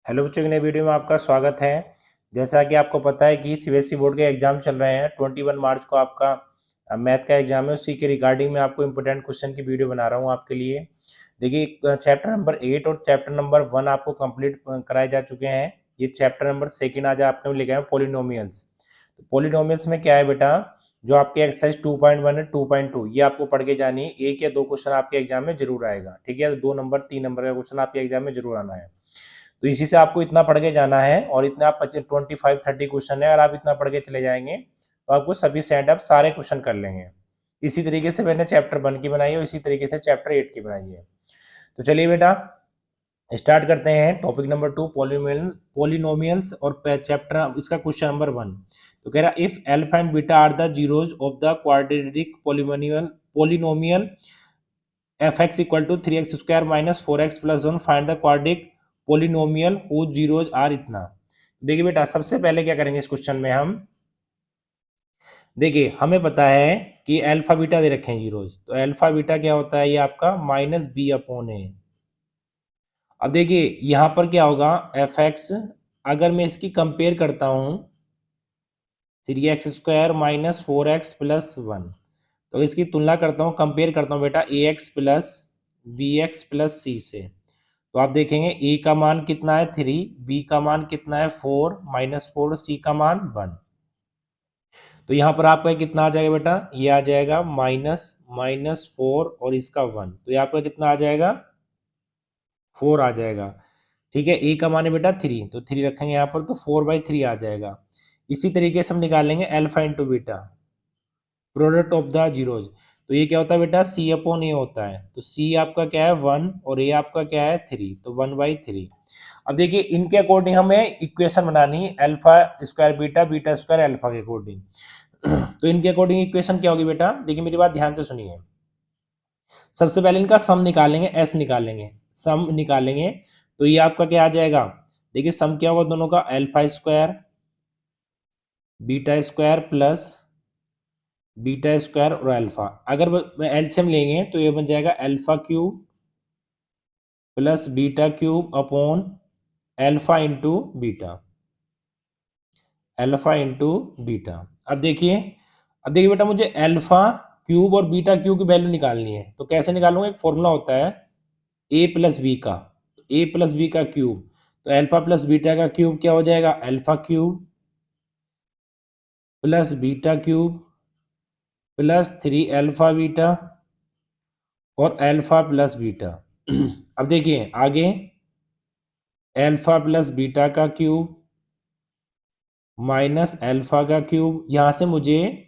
Hello बच्चों, के नए वीडियो में आपका स्वागत है। जैसा कि आपको पता है कि सीबीएसई बोर्ड के एग्जाम चल रहे हैं। 21 मार्च को आपका मैथ का एग्जाम है। उसी के रिगार्डिंग में आपको इंपॉर्टेंट क्वेश्चन की वीडियो बना रहा हूं आपके लिए। देखिए, चैप्टर नंबर 8 और चैप्टर नंबर 1 आपको कंप्लीट कराए जा चुके हैं। ये चैप्टर नंबर 2 आज आपने लिखा है पोलिनोमियल्स। तो पोलिनोमियल्स में क्या है बेटा, जो आपके एक्सरसाइज 2.1 है 2.2 ये आपको पढ़ के जानी है। एक या दो क्वेश्चन आपके एग्जाम में जरूर आएगा, ठीक है। 2 नंबर 3 नंबर का क्वेश्चन आपके एग्जाम में जरूर आना है। तो इसी से आपको इतना पढ़ के जाना है और इतना आप 25-30 क्वेश्चन है। अगर आप इतना पढ़ के चले जाएंगे तो आपको सभी सेट आप सारे क्वेश्चन कर लेंगे। इसी तरीके से मैंने चैप्टर 1 की बनाई है और इसी तरीके से चैप्टर 8 की बनाई है। तो चलिए बेटा स्टार्ट करते हैं। टॉपिक नंबर 2 पोलिनोमियल्स और चैप्टर इसका क्वेश्चन नंबर 1। तो कह रहा if alpha and beta are the zeros of the quadratic polynomial f x equal to 3x square minus 4x plus 1 find the quadratic polynomial whose zeros are इतना। देखिए बेटा, सबसे पहले क्या करेंगे इस क्वेश्चन में हम, देखिए हमें पता है कि अल्फा बीटा दे रखे हैं जीरोज। तो अल्फा बीटा क्या होता है, ये आपका माइनस बी अपॉन ए। अब देखिए यहां पर क्या होगा, एफ एक्स अगर मैं इसकी कंपेयर करता हूं 3x square minus 4x plus 1, तो इसकी तुलना करता हूं, कंपेयर करता हूं बेटा a x plus b x plus c से। तो आप देखेंगे ए का मान कितना है 3, बी का मान कितना है 4 माइनस 4, सी का मान 1। तो यहाँ पर आपका कितना आ जाएगा बेटा, ये आ जाएगा माइनस माइनस 4 और इसका 1। तो यहाँ पर कितना आ जाएगा 4 आ जाएगा, ठीक है। ए का मान है बेटा 3, तो 3 रखेंगे यहाँ पर, तो 4/3 आ जाएगा। इसी तरीके से हम निकालेंगे alpha into beta, product of the zeros. तो ये क्या होता है बेटा, सी अपॉन ए होता है। तो सी आपका क्या है 1 और ए आपका क्या है 3, तो 1/3। अब देखिए इनके अकॉर्डिंग हमें इक्वेशन बनानी है, alpha square beta, beta square alpha के अकॉर्डिंग। तो इनके अकॉर्डिंग इक्वेशन क्या होगी बेटा, देखिए मेरी बात ध्यान से सुनिए। सबसे पहले इनका सम निकालेंगे, एस निकालेंगे, सम निकालेंगे। तो ये आपका क्या आ जाएगा, देखिए सम क्या होगा दोनों का, alpha square beta square plus beta square और अल्फा। अगर एलसीएम लेंगे तो ये बन जाएगा alpha cube plus beta cube upon alpha into beta, alpha into beta. अब देखिए बेटा, मुझे अल्फा क्यूब और बीटा क्यूब की वैल्यू निकालनी है। तो कैसे निकालूंगा, एक फॉर्मूला होता है ए प्लस बी का, ए प्लस बी का क्यूब। तो अल्फा प्लस बीटा का क्यूब क्या हो जाएगा, alpha cube plus beta cube plus 3 alpha beta और अल्फा प्लस बीटा। अब देखिए आगे अल्फा प्लस बीटा का क्यूब माइनस अल्फा का क्यूब, यहां से मुझे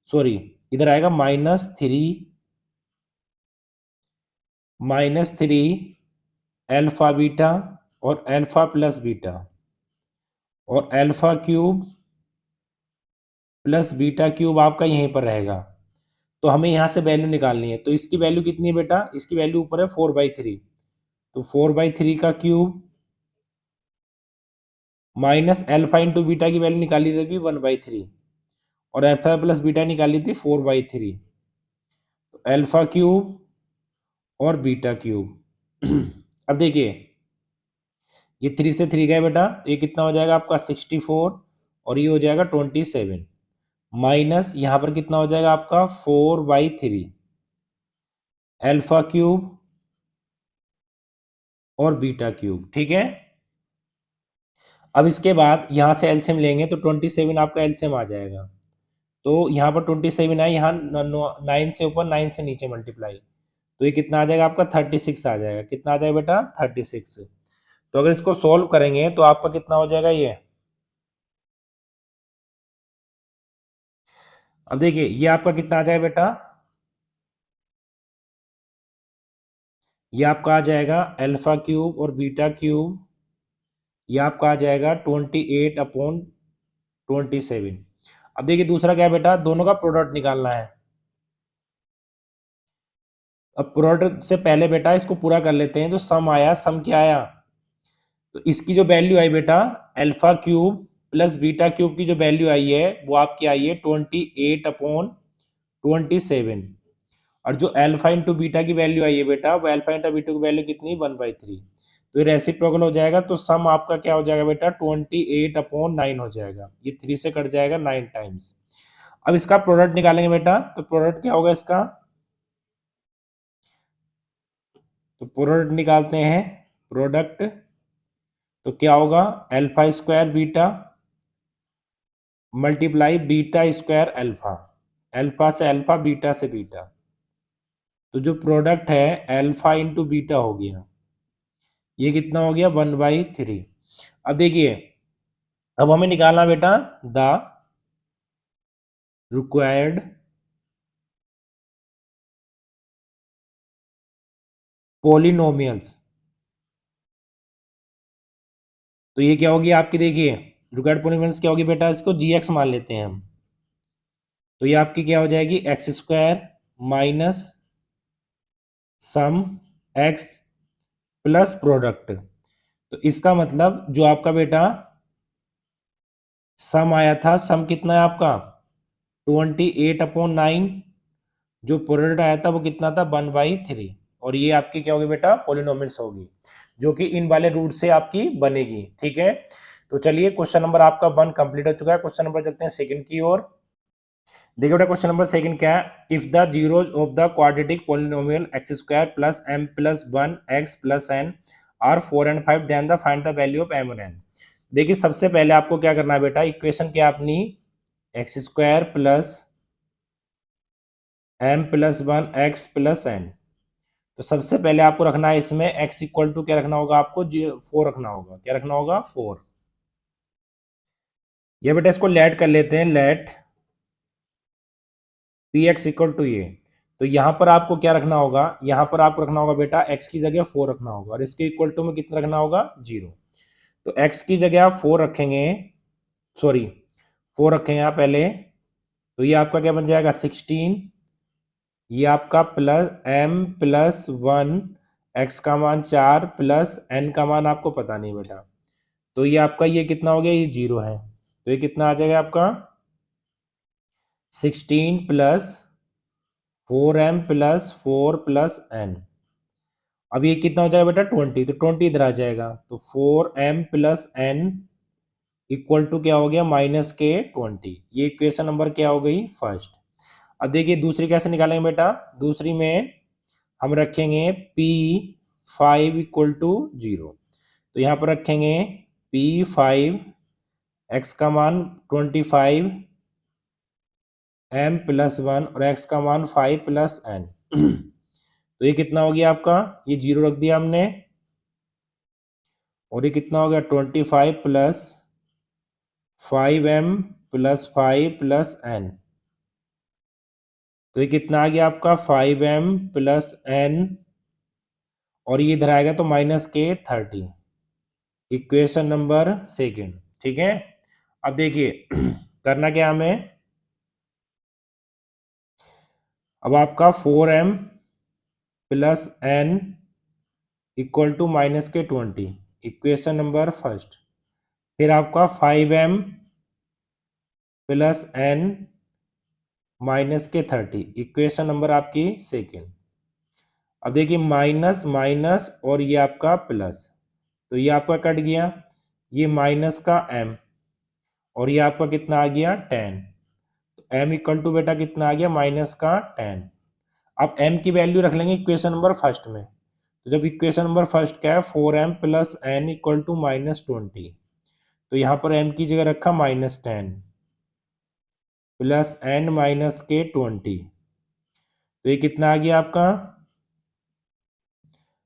सॉरी इधर आएगा माइनस थ्री अल्फा बीटा और अल्फा प्लस बीटा और alpha cube plus beta cube आपका यहीं पर रहेगा। तो हमें यहाँ से वैल्यू निकालनी है। तो इसकी वैल्यू कितनी है बेटा, इसकी वैल्यू ऊपर है 4/3। तो 4/3 का cube minus alpha into beta की वैल्यू निकाली थी 1/3 और अल्फा प्लस बीटा निकाली थी 4/3। तो अल्फा क्यूब और बीटा क्यूब। अब देखिए ये 3 से 3 गए बेटा, ये कितना हो जाएगा आपका 64 और ये हो जाएगा 27 माइनस यहाँ पर कितना हो जाएगा आपका 4/3 अल्फा क्यूब और बीटा क्यूब, ठीक है। अब इसके बाद यहाँ से एलसीएम लेंगे तो 27 आपका एलसीएम आ जाएगा। तो यहाँ पर 27 है, यहाँ 9 से ऊपर 9 से नीचे मल्टीप्लाई, तो ये कितना आ जाएगा आपका 36 आ जाएगा। कितना आ जाएगा बेटा 36। तो अगर इसको सोल्व करेंगे तो आपका कितना हो जाएगा ये, अब देखिए ये आपका कितना आ जाएगा बेटा, ये आपका आ जाएगा अल्फा क्यूब और बीटा क्यूब, ये आपका आ जाएगा 28/27। अब देखिए दूसरा क्या है बेटा, दोनों का प्रोडक्ट निकालना है। अब प्रोडक्ट से पहले बेटा इसको पूरा कर लेते हैं। जो सम आया, सम क्या आया, तो इसकी जो वैल्यू आई बेटा alpha cube plus beta cube की जो वैल्यू आई है वो आपकी आई है 28/27। और जो अल्फा इंटू बीटा की वैल्यू आई है बेटा, वो अल्फा इंटू बीटा की वैल्यू कितनी 1/3। तो ये रेसिप्रोकल हो जाएगा, तो सम आपका क्या हो जाएगा बेटा 28/9 हो जाएगा, ये 3 से कट जाएगा 9 टाइम्स। अब इसका प्रोडक्ट निकालेंगे बेटा, तो प्रोडक्ट क्या होगा इसका, तो प्रोडक्ट निकालते हैं, प्रोडक्ट तो क्या होगा alpha square beta multiply beta square alpha, alpha से अल्फा बीटा से बीटा, तो जो प्रोडक्ट है अल्फा इंटू बीटा हो गया, ये कितना हो गया 1/3। अब देखिए, अब हमें निकालना बेटा द रिक्वायर्ड पॉलिनोमियल्स, तो ये क्या होगी आपकी, देखिए रिक्वायर्ड पॉलिनोमियल्स क्या होगी बेटा, इसको जी मान लेते हैं हम, तो ये आपकी क्या हो जाएगी x square minus sum x plus product, तो इसका मतलब जो आपका बेटा सम आया था, सम कितना है आपका 28/9, जो प्रोडक्ट आया था वो कितना था 1/3, और ये आपकी क्या होगी बेटा पॉलिनोमियल्स होगी, जो कि इन वाले रूट से आपकी बनेगी। ठीक है, तो चलिए क्वेश्चन नंबर आपका 1 कंप्लीट हो चुका है। क्वेश्चन नंबर चलते हैं सेकंड की ओर। देखिए बेटा क्वेश्चन नंबर सेकंड क्या है, if the zeros of the quadratic polynomial x square plus m plus 1 x plus n are 4 and 5, then the find the value of m और एन। देखिए सबसे पहले आपको क्या करना है बेटा, इक्वेशन क्या अपनी x square plus m plus 1 x plus n, तो सबसे पहले आपको रखना है इसमें x इक्वल टू क्या रखना होगा आपको 4 रखना होगा, क्या रखना होगा 4। ये बेटा इसको लेट कर लेते हैं, let p x equal to ये, तो यहाँ पर आपको क्या रखना होगा, यहाँ पर आपको रखना होगा बेटा x की जगह 4 रखना होगा, और इसके इक्वल टू में कितना रखना होगा 0। तो x की जगह आप 4 रखेंगे, सॉरी 4 रखेंगे यहाँ पहले, तो ये आपका क्या बन जाएगा 16, ये आपका प्लस m प्लस 1 x का मान 4 प्लस n का मान आपको पता नहीं बेटा, तो ये आपका ये कितना हो गया, ये 0 है, तो ये कितना आ जाएगा आपका 16 plus 4m plus 4 plus n। अब ये कितना हो जाएगा बेटा 20, तो 20 इधर आ जाएगा, तो 4m plus n equal to क्या हो गया माइनस के 20। ये इक्वेशन नंबर क्या हो गई फर्स्ट। अब देखिए दूसरी कैसे निकालेंगे बेटा, दूसरी में हम रखेंगे P5 इक्वल टू 0, तो यहाँ पर रखेंगे P5 x का मान 25 m प्लस 1 और x का मान 5 प्लस n। तो ये कितना हो गया आपका, ये 0 रख दिया हमने, और ये कितना हो गया 25 plus 5m plus 5 plus n, तो ये कितना आ गया आपका 5m प्लस n, और ये इधर आएगा तो माइनस के 30, इक्वेशन नंबर सेकंड। ठीक है, अब देखिए करना क्या हमें, अब आपका 4m plus n equal to minus के 20, इक्वेशन नंबर फर्स्ट, फिर आपका 5m प्लस n माइनस के 30, इक्वेशन नंबर आपकी सेकेंड। अब देखिए माइनस माइनस और ये आपका प्लस, तो ये आपका कट गया, ये माइनस का m और ये आपका कितना आ गया 10, तो m इक्वल टू बेटा कितना आ गया माइनस का 10। अब m की वैल्यू रख लेंगे इक्वेशन नंबर फर्स्ट में, तो जब इक्वेशन नंबर फर्स्ट क्या है 4m plus n equal to minus 20, तो यहाँ पर m की जगह रखा -10 प्लस n माइनस के 20, तो ये कितना आ गया आपका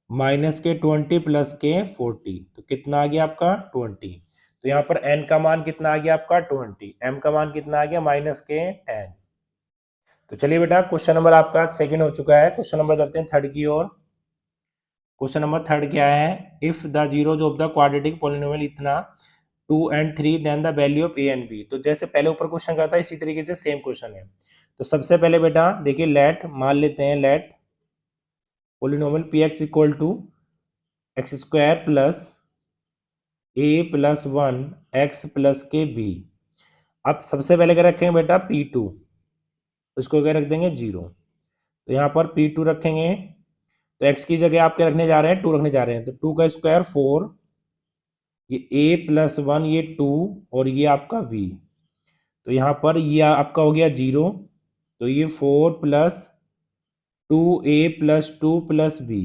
माइनस के 20 प्लस के 40, तो कितना आ गया आपका 20, तो यहाँ पर n का मान कितना आ गया आपका 20, m का मान कितना आ गया माइनस के 10। तो चलिए बेटा क्वेश्चन नंबर आपका सेकंड हो चुका है, क्वेश्चन नंबर चलते हैं थर्ड की ओर। क्वेश्चन नंबर थर्ड क्या है, if the zeros of the quadratic polynomial इतना 2 and 3 then the value of a and b, तो जैसे पहले ऊपर क्वेश्चन करता है इसी तरीके से सेम क्वेश्चन है। तो सबसे पहले बेटा देखिए लेट मान लेते हैं, let polynomial p x equal to x square plus a plus 1 x plus के बी। अब सबसे पहले क्या रखेंगे बेटा P2, उसको क्या रख देंगे 0, तो यहाँ पर P2 रखेंगे, तो x की जगह आप क्या रखने जा रहे हैं, 2 रखने जा रहे हैं। तो 2 का स्क्वायर 4, ये a प्लस 1 ये 2 और ये आपका v। तो यहाँ पर ये आपका हो गया 0, तो ये 4 plus 2a plus 2 plus b,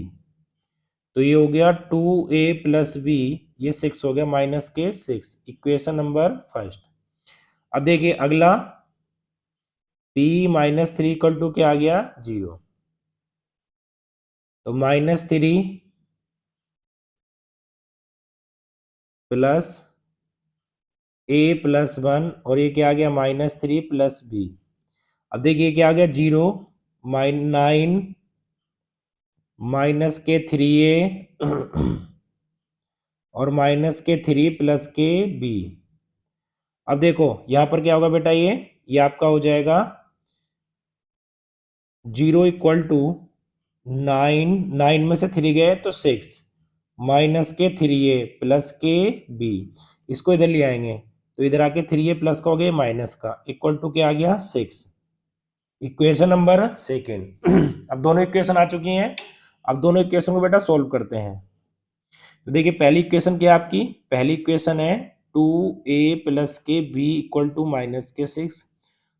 तो ये हो गया 2a प्लस b, ये 6 हो गया माइनस के 6, इक्वेशन नंबर फर्स्ट। अब देखिए अगला p माइनस 3 इक्वल टू क्या आ गया, 0। तो माइनस 3 प्लस a प्लस 1 और ये क्या आ गया माइनस 3 प्लस b। अब देखिए क्या आ गया 0 9 माइनस के 3a और माइनस के 3 प्लस के b। अब देखो यहाँ पर क्या होगा बेटा, ये आपका हो जाएगा 0 इक्वल टू 9 में से 3 गए तो 6 माइनस के 3a प्लस के b। इसको इधर ले आएंगे तो इधर आके 3a प्लस का हो गया माइनस का, इक्वल टू क्या आ गया 6, इक्वेशन नंबर सेकेंड। अब दोनों इक्वेशन आ चुकी हैं। अब दोनों इक्वेशन को बेटा सोल्व करते हैं। तो देखिए पहली इक्वेशन क्या है आपकी, पहली इक्वेशन है 2a प्लस के b इक्वल टू माइनस के 6।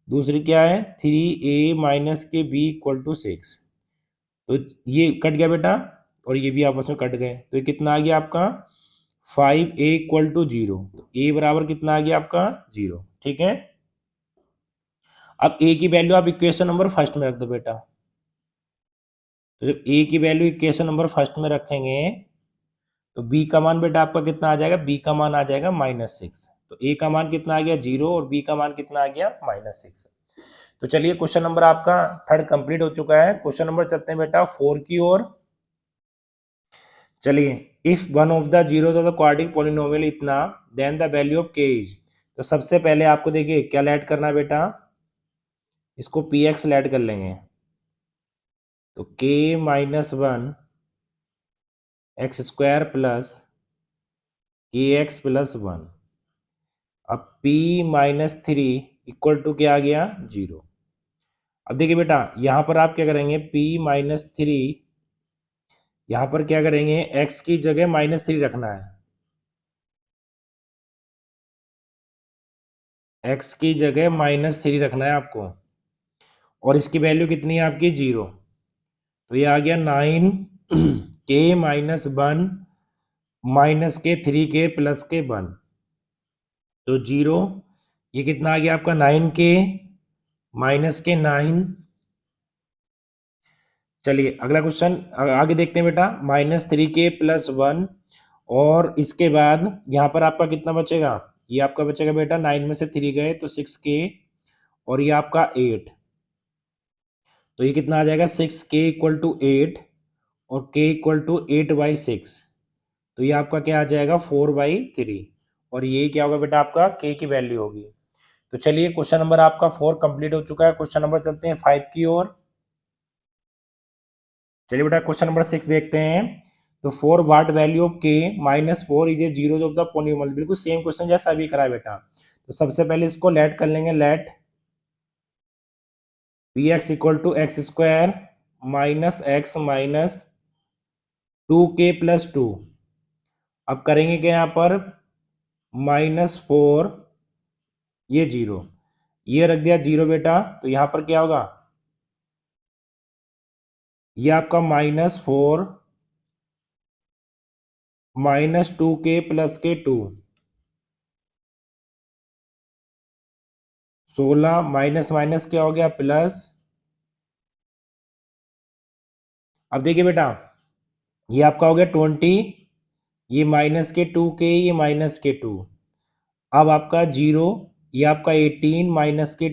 दूसरी क्या है 3a माइनस के b इक्वल टू 6। तो ये कट गया बेटा और ये भी आपस में कट गए, तो ये कितना आ गया आपका 5a इक्वल टू 0। तो a बराबर कितना आ गया आपका 0, ठीक है। अब a की वैल्यू आप इक्वेशन नंबर फर्स्ट में रख दो बेटा। तो जब a की वैल्यू इक्वेशन नंबर फर्स्ट में रखेंगे तो b का मान बेटा आपका कितना आ जाएगा, b का मान आ जाएगा -6। तो a का मान कितना आ गया 0 और b का मान कितना आ गया -6। तो चलिए क्वेश्चन नंबर आपका थर्ड कंप्लीट हो चुका है। क्वेश्चन नंबर चलते हैं बेटा 4 की ओर। चलिए, if one of the zeros of the quadratic polynomial इतना देन द वैल्यू ऑफ के इज। तो सबसे पहले आपको देखिए क्या ऐड करना है बेटा, इसको px ऐड कर लेंगे। तो k minus 1 x square plus के एक्स प्लस 1। अब p माइनस 3 इक्वल टू क्या आ गया 0। अब देखिए बेटा यहाँ पर आप क्या करेंगे, p माइनस 3 यहाँ पर क्या करेंगे, x की जगह -3 रखना है, x की जगह -3 रखना है आपको, और इसकी वैल्यू कितनी है आपकी 0। तो ये आ गया 9 k माइनस 1 माइनस के 3k प्लस के 1। तो 0, ये कितना आ गया आपका 9k माइनस के 9। चलिए अगला क्वेश्चन आगे देखते हैं बेटा, -3k प्लस 1 और इसके बाद यहाँ पर आपका कितना बचेगा, ये आपका बचेगा बेटा 9 में से 3 गए तो 6k और ये आपका 8। तो ये कितना आ जाएगा 6k इक्वल टू 8 और k इक्वल टू 8/6। तो ये आपका क्या आ जाएगा 4/3 और ये क्या होगा बेटा आपका k की वैल्यू होगी। तो चलिए क्वेश्चन नंबर आपका 4 कंप्लीट हो चुका है। क्वेश्चन नंबर चलते हैं 5 की ओर। चलिए बेटा क्वेश्चन नंबर 6 देखते हैं। तो for what value of k -4 is a zero of the polynomial. बिल्कुल सेम क्वेश्चन जैसा अभी करा है बेटा। तो सबसे पहले इसको लेट कर लेंगे, let px equal to x square minus x minus 2k plus 2। अब करेंगे क्या यहाँ पर -4 ये 0, ये रख दिया 0 बेटा। तो यहाँ पर क्या होगा, ये आपका -4 माइनस 2k प्लस के 2, 16 माइनस माइनस क्या हो गया प्लस। अब देखिए बेटा ये आपका हो गया 20, ये माइनस के 2k ये माइनस के 2। अब आपका 0, ये आपका 18 माइनस के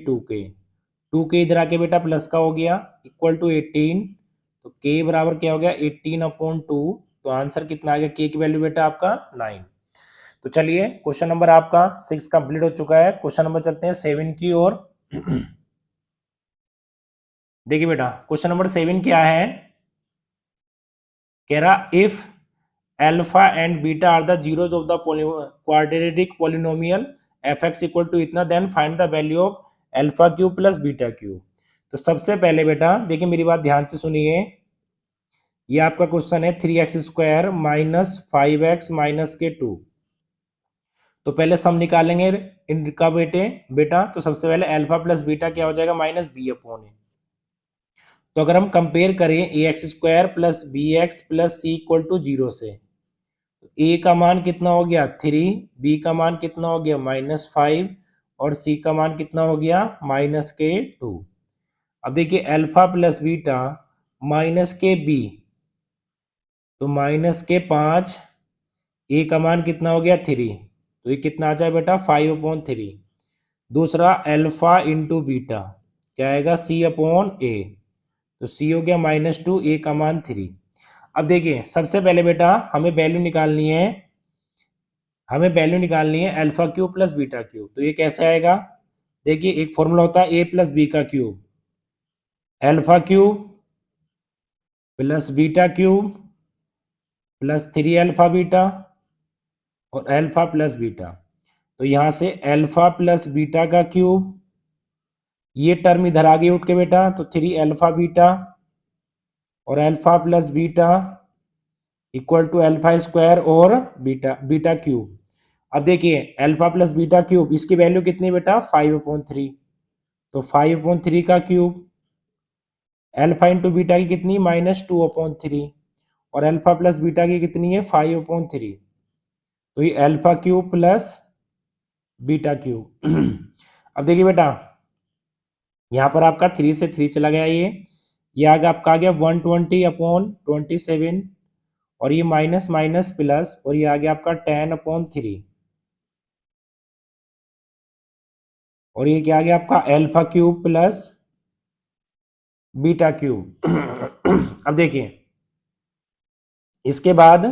2k इधर आके बेटा प्लस का हो गया इक्वल टू 18। तो k बराबर क्या हो गया 18/2। तो आंसर कितना आ गया k की वैल्यू बेटा आपका 9। तो चलिए क्वेश्चन नंबर आपका 6 कंप्लीट हो चुका है। क्वेश्चन नंबर चलते हैं 7 की ओर। देखिए बेटा क्वेश्चन नंबर 7 क्या है, कह रहा if alpha and beta are the zeros of the quadratic polynomial fx equal to इतना, then find the value of alpha cube plus beta cube. तो सबसे पहले बेटा देखिए मेरी बात ध्यान से सुनिए, ये आपका क्वेश्चन है 3x² माइनस 5x माइनस के 2। तो पहले सम निकालेंगे इनका बेटा तो सबसे पहले अल्फा प्लस बीटा क्या हो जाएगा, माइनस बी अपॉन ए। तो अगर हम कंपेयर करें ax² plus b x plus c equal to 0 से, ए का मान कितना हो गया 3, बी का मान कितना हो गया -5 और सी का मान कितना हो गया माइनस के 2। अब देखिए अल्फा प्लस बीटा माइनस के बी, तो माइनस के 5, ए का मान कितना हो गया 3, तो ये कितना आ जाए बेटा 5/3। दूसरा अल्फा इंटू बीटा क्या आएगा सी अपॉन ए, तो सी हो गया -2, ए का मान 3। अब देखिए सबसे पहले बेटा हमें वैल्यू निकालनी है alpha cube plus beta cube. तो ये कैसे आएगा, देखिए एक फॉर्मूला होता है ए प्लस बी का cube, alpha cube plus beta cube plus 3 alpha beta और अल्फा प्लस बीटा। तो यहाँ से अल्फा प्लस बीटा का क्यूब, ये टर्म इधर आ गई उठ के बेटा, तो 3 अल्फा बीटा और alpha plus beta equal to alpha square और बीटा क्यूब। अब देखिए अल्फा प्लस बीटा क्यूब, इसकी वैल्यू कितनी बेटा 5/3, तो 5/3 का क्यूब, अल्फा इंटू बीटा की कितनी -2/3 और अल्फा प्लस बीटा की कितनी है 5/3, तो ये alpha cube plus beta cube. अब देखिए बेटा यहाँ पर आपका 3 से 3 चला गया, ये आगे आपका आ गया 120/27 और ये माइनस माइनस प्लस और ये आ गया आपका 10/3 और ये क्या आ गया आपका alpha cube plus beta cube. अब देखिए इसके बाद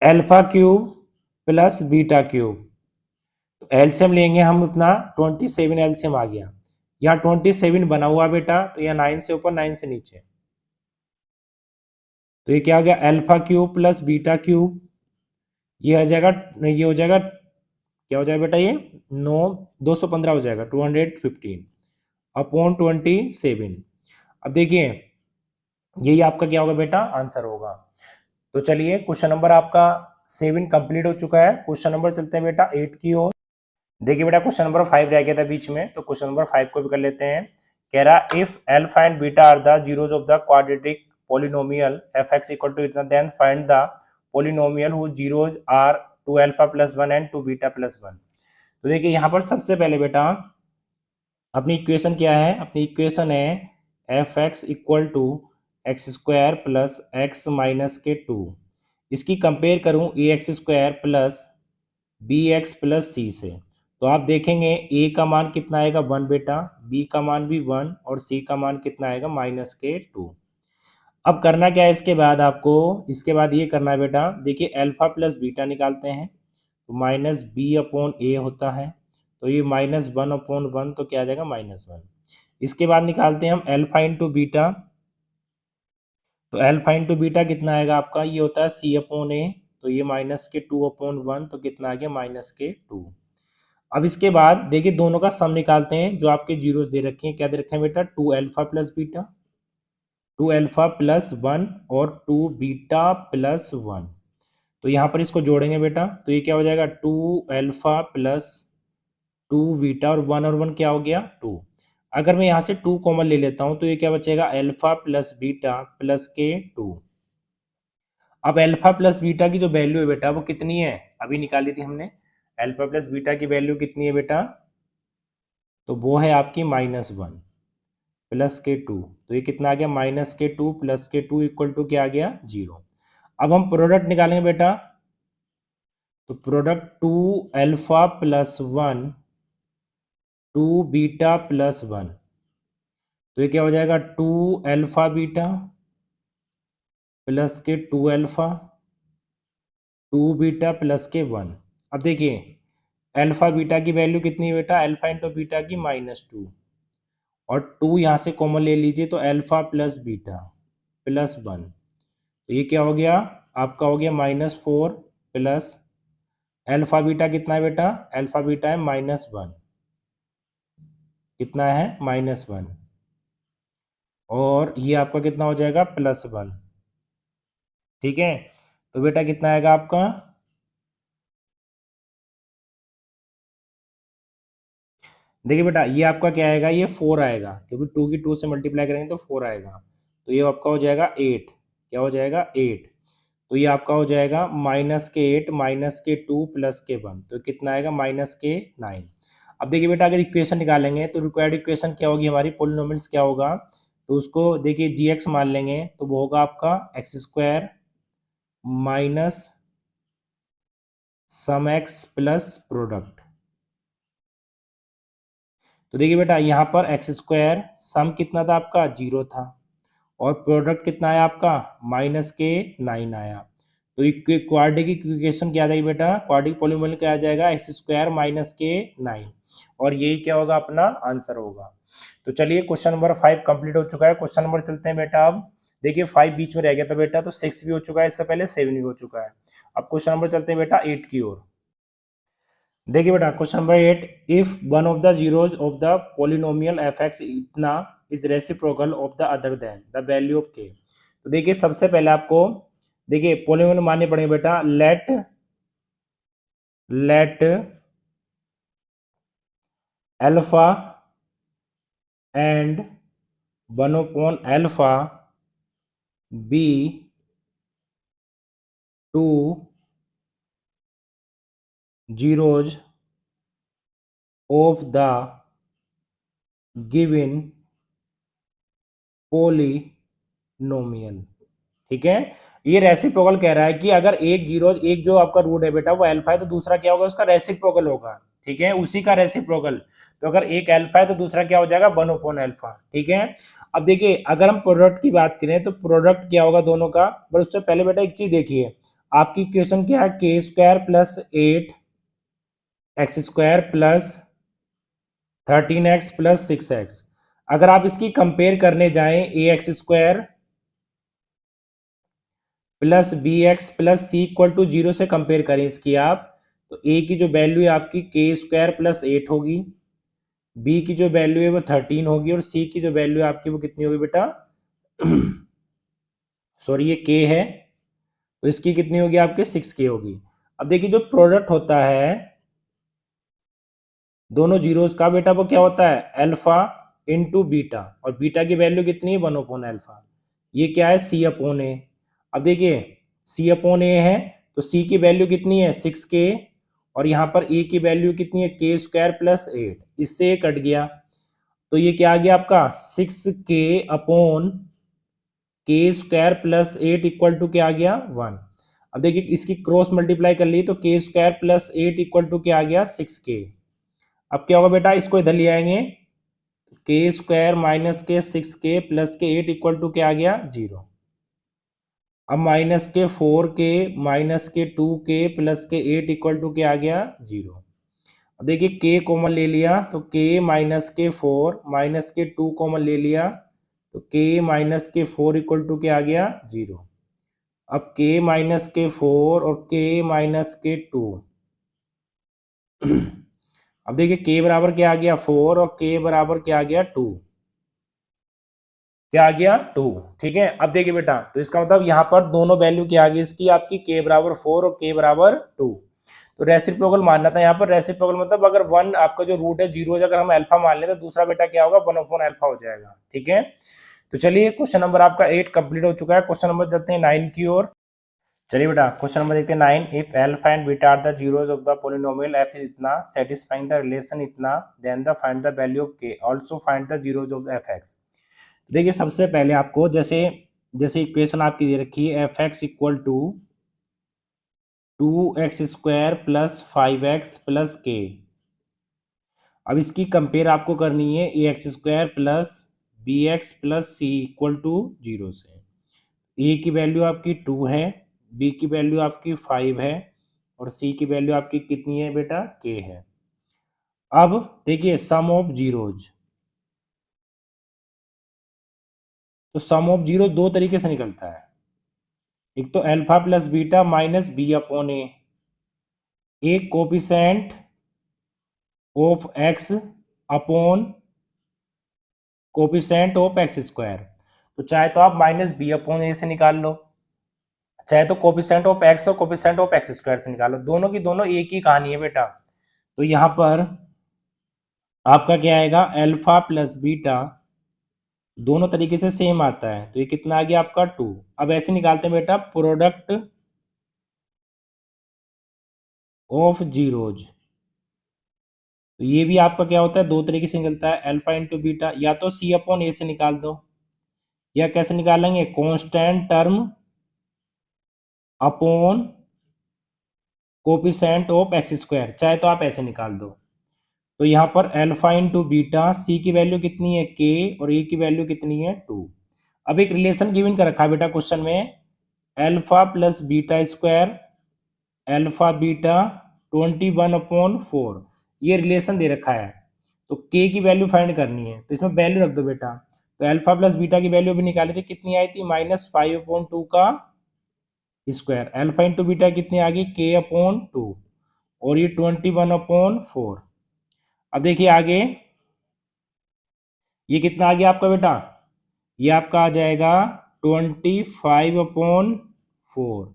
alpha cube plus beta cube, तो एलसीएम लेंगे हम अपना 27 एलसीएम आ गया। यहाँ 27 बना हुआ बेटा, तो यहाँ 9 से ऊपर 9 से नीचे, तो ये क्या हो गया alpha cube plus beta cube, ये हो जाएगा क्या हो जाएगा बेटा ये 215 हो जाएगा 215/27। अब देखिए यही आपका क्या होगा बेटा आंसर होगा। तो चलिए क्वेश्चन नंबर आपका 7 कंप्लीट हो चुका है। क्वेश्चन नंबर चलते हैं बेटा 8 की ओर। देखिए बेटा क्वेश्चन नंबर 5 रह गया था बीच में, तो क्वेश्चन नंबर 5 को भी कर लेते हैं। कह रहा if alpha and beta are the zeros of the quadratic polynomial fx equal to इतना, then find the polynomial whose zeros are 2 alpha plus 1 and 2 beta plus 1। तो देखिए यहाँ पर सबसे पहले बेटा अपनी इक्वेशन क्या है, अपनी इक्वेशन है fx equal to x² plus x minus के 2। इसकी कंपेयर करूँ ax² plus bx plus c से, तो आप देखेंगे a का मान कितना आएगा 1 बेटा, b का मान भी 1 और c का मान कितना आएगा -2। अब करना क्या है इसके बाद आपको, इसके बाद ये करना है बेटा, देखिए अल्फा प्लस बीटा निकालते हैं, तो -b/a होता है, तो ये -1/1, तो क्या आ जाएगा -1। इसके बाद निकालते हैं हम अल्फा इंटू बीटा, तो अल्फा इंटू बीटा कितना आएगा आपका, ये होता है c/a, तो ये -2/1, तो कितना आ गया -2। अब इसके बाद देखिए दोनों का सम निकालते हैं, जो आपके जीरोस दे रखे हैं, क्या दे रखे हैं बेटा 2 alpha plus beta, 2 alpha plus 1 और 2 बीटा प्लस 1। तो यहाँ पर इसको जोड़ेंगे बेटा, तो ये क्या हो जाएगा 2 अल्फा प्लस 2 बीटा और 1 क्या हो गया 2। अगर मैं यहाँ से 2 कॉमन ले लेता हूँ, तो ये क्या बचेगा अल्फा प्लस बीटा प्लस के 2। अब अल्फा प्लस बीटा की जो वैल्यू है बेटा वो कितनी है, अभी निकाली थी हमने, अल्फा प्लस बीटा की वैल्यू कितनी है बेटा, तो वो है आपकी -1 प्लस के 2, तो ये कितना आ गया -2 प्लस के 2 इक्वल टू क्या आ गया 0। अब हम प्रोडक्ट निकालेंगे बेटा, तो product 2 alpha plus 1 2 beta plus 1, तो ये क्या हो जाएगा 2 अल्फा बीटा प्लस के 2 अल्फा 2 बीटा प्लस के 1। अब देखिए अल्फा बीटा की वैल्यू कितनी है बेटा, अल्फा इंटू बीटा की -2 और 2 यहाँ से कॉमन ले लीजिए, तो अल्फा प्लस बीटा प्लस 1, तो ये क्या हो गया आपका हो गया -4 प्लस अल्फा बीटा कितना है बेटा, अल्फा बीटा है -1, कितना है -1 और ये आपका कितना हो जाएगा +1, ठीक है, तो बेटा कितना आएगा आपका, देखिए बेटा ये आपका क्या आएगा, ये 4 आएगा, क्योंकि 2 की 2 से मल्टीप्लाई करेंगे तो 4 आएगा, तो ये आपका हो जाएगा 8, क्या हो जाएगा 8, तो ये आपका हो जाएगा -8 -2 +1, तो कितना आएगा -9। अब देखिए बेटा अगर इक्वेशन निकालेंगे तो रिक्वायर्ड इक्वेशन क्या होगी हमारी, पोलिनोमियल्स क्या होगा, तो उसको देखिए g मान लेंगे, तो वो होगा आपका x² माइनस सम x प्लस प्रोडक्ट। तो देखिए बेटा यहाँ पर x², सम कितना था आपका 0 था, और प्रोडक्ट कितना आया आपका -9 आया, तो क्वाड्रेटिक इक्वेशन क्या आ जाएगी बेटा, क्वाड्रेटिक पॉलीनोमियल क्या आ जाएगा, x² - 9, और यही क्या होगा अपना आंसर होगा। तो चलिए क्वेश्चन नंबर 5 कंप्लीट हो चुका है। क्वेश्चन नंबर चलते हैं बेटा, अब देखिए 5 बीच में रह गया था बेटा, तो 6 भी हो चुका है, इससे पहले 7 भी हो चुका है। अब क्वेश्चन नंबर चलते हैं बेटा 8 की ओर। देखिए बेटा question number 8, if one of the zeros of the polynomial f x इतना is reciprocal of the other then the value of k. तो देखिए सबसे पहले आपको देखिए पोलिनोमियल मानने पड़ेंगे बेटा, लेट अल्फा एंड 1/अल्फा be two zeros of the given polynomial. ठीक है, ये रेसिप्रोकल कह रहा है कि अगर एक जो आपका रूट है बेटा वो अल्फा है, तो दूसरा क्या होगा उसका रेसिप्रोकल होगा। ठीक है, उसी का रेसिप्रोकल, तो अगर एक अल्फा है तो दूसरा क्या हो जाएगा 1/अल्फा। ठीक है, अब देखिए अगर हम प्रोडक्ट की बात करें तो प्रोडक्ट क्या होगा दोनों का, पर उससे पहले बेटा एक चीज देखिए, आपकी इक्वेशन क्या है, k² + 8 x² + 13x + 6x। अगर आप इसकी कंपेयर करने जाएं ax² plus b x plus c equal to 0 से कंपेयर करें इसकी आप, तो ए की जो वैल्यू है आपकी k² + 8 होगी, बी की जो वैल्यू है वो 13 होगी, और सी की जो वैल्यू है आपकी वो कितनी होगी बेटा सॉरी ये k है, तो इसकी कितनी होगी आपके 6k होगी। अब देखिए जो प्रोडक्ट होता है दोनों जीरोस का बेटा वो क्या होता है अल्फा इंटू बीटा, और बीटा की वैल्यू कितनी है 1/अल्फा, ये क्या है c/a। अब देखिए c/a है, तो c की वैल्यू कितनी है 6k, और यहाँ पर a की वैल्यू कितनी है k² + 8, इससे ये कट गया, तो ये क्या आ गया आपका 6k/k² + 8 इक्वल टू क्या आ गया 1। अब देखिए इसकी क्रॉस मल्टीप्लाई कर ली तो k² + 8 इक्वल टू क्या आ गया 6k। अब क्या होगा बेटा, इसको इधर ले आएंगे, k² - के 6k प्लस के 8 इक्वल टू क्या आ गया 0। अब -4k -2k प्लस के 8 इक्वल टू क्या आ गया 0। अब देखिए k कॉमन ले लिया तो k -4 -2 कॉमन ले लिया तो k -4 इक्वल टू क्या आ गया 0। अब k -4 और k-2 अब देखिए k बराबर क्या आ गया 4 और k बराबर क्या आ गया 2, क्या आ गया 2। ठीक है, अब देखिए बेटा तो इसका मतलब यहाँ पर दोनों वैल्यू क्या आ गई इसकी आपकी k बराबर 4 और k बराबर 2। तो रेसिप्रोकल मानना था यहाँ पर, रेसिप्रोकल मतलब अगर वन आपका जो रूट है 0 अगर हम अल्फा मान लें तो दूसरा बेटा क्या होगा 1/अल्फा हो जाएगा। ठीक है, तो चलिए क्वेश्चन नंबर आपका 8 कंप्लीट हो चुका है। क्वेश्चन नंबर चलते हैं 9 की ओर। चलिए बेटा क्वेश्चन नंबर देखते हैं 9, if alpha and beta are the zeros of the polynomial f is इतना सेटिस्फाइंग द रिलेशन इतना, then the find the value of k, also find the zeros of f x. देखिए सबसे पहले आपको जैसे जैसे इक्वेशन आपकी दे रखी है f x equal to 2x² + 5x + k। अब इसकी कंपेयर आपको करनी है ax² + bx + c equal to 0 से। ए की वैल्यू आपकी 2 है, बी की वैल्यू आपकी 5 है, और सी की वैल्यू आपकी कितनी है बेटा के है। अब देखिए सम ऑफ जीरोज, तो सम ऑफ जीरो दो तरीके से निकलता है, एक तो alpha plus beta minus b/a, एक coefficient of x upon coefficient of x², तो चाहे तो आप -b/a से निकाल लो, चाहे तो कोफिशिएंट ऑफ एक्स और कोफिशिएंट ऑफ एक्स स्क्वायर से निकालो, दोनों की दोनों एक ही कहानी है बेटा। तो यहाँ पर आपका क्या आएगा, अल्फा प्लस बीटा दोनों तरीके से सेम आता है, तो ये कितना आ गया आपका 2। अब ऐसे निकालते हैं बेटा प्रोडक्ट ऑफ जीरोज। तो ये भी आपका क्या होता है, दो तरीके से निकलता है, अल्फा इंटू बीटा, या तो सी अपॉन ए से निकाल दो, या कैसे निकालेंगे, constant term upon coefficient of x square, चाहे तो आप ऐसे निकाल दो। तो यहाँ पर अल्फा इंटू बीटा, सी की वैल्यू कितनी है के, और ए की वैल्यू कितनी है 2। अब एक रिलेशन गिवन कर रखा है बेटा क्वेश्चन में, alpha plus beta square alpha beta 21/4, ये रिलेशन दे रखा है। तो के की वैल्यू फाइंड करनी है, तो इसमें वैल्यू रख दो बेटा। तो अल्फा प्लस बीटा की वैल्यू भी निकाली थी, कितनी आई थी, -5/2 का स्क्वायर, अल्फा इंटू बीटा कितनी आ गई, k/2, और ये 21/4। अब देखिए आगे ये कितना आ गया आपका बेटा, ये आपका आ जाएगा 25/4,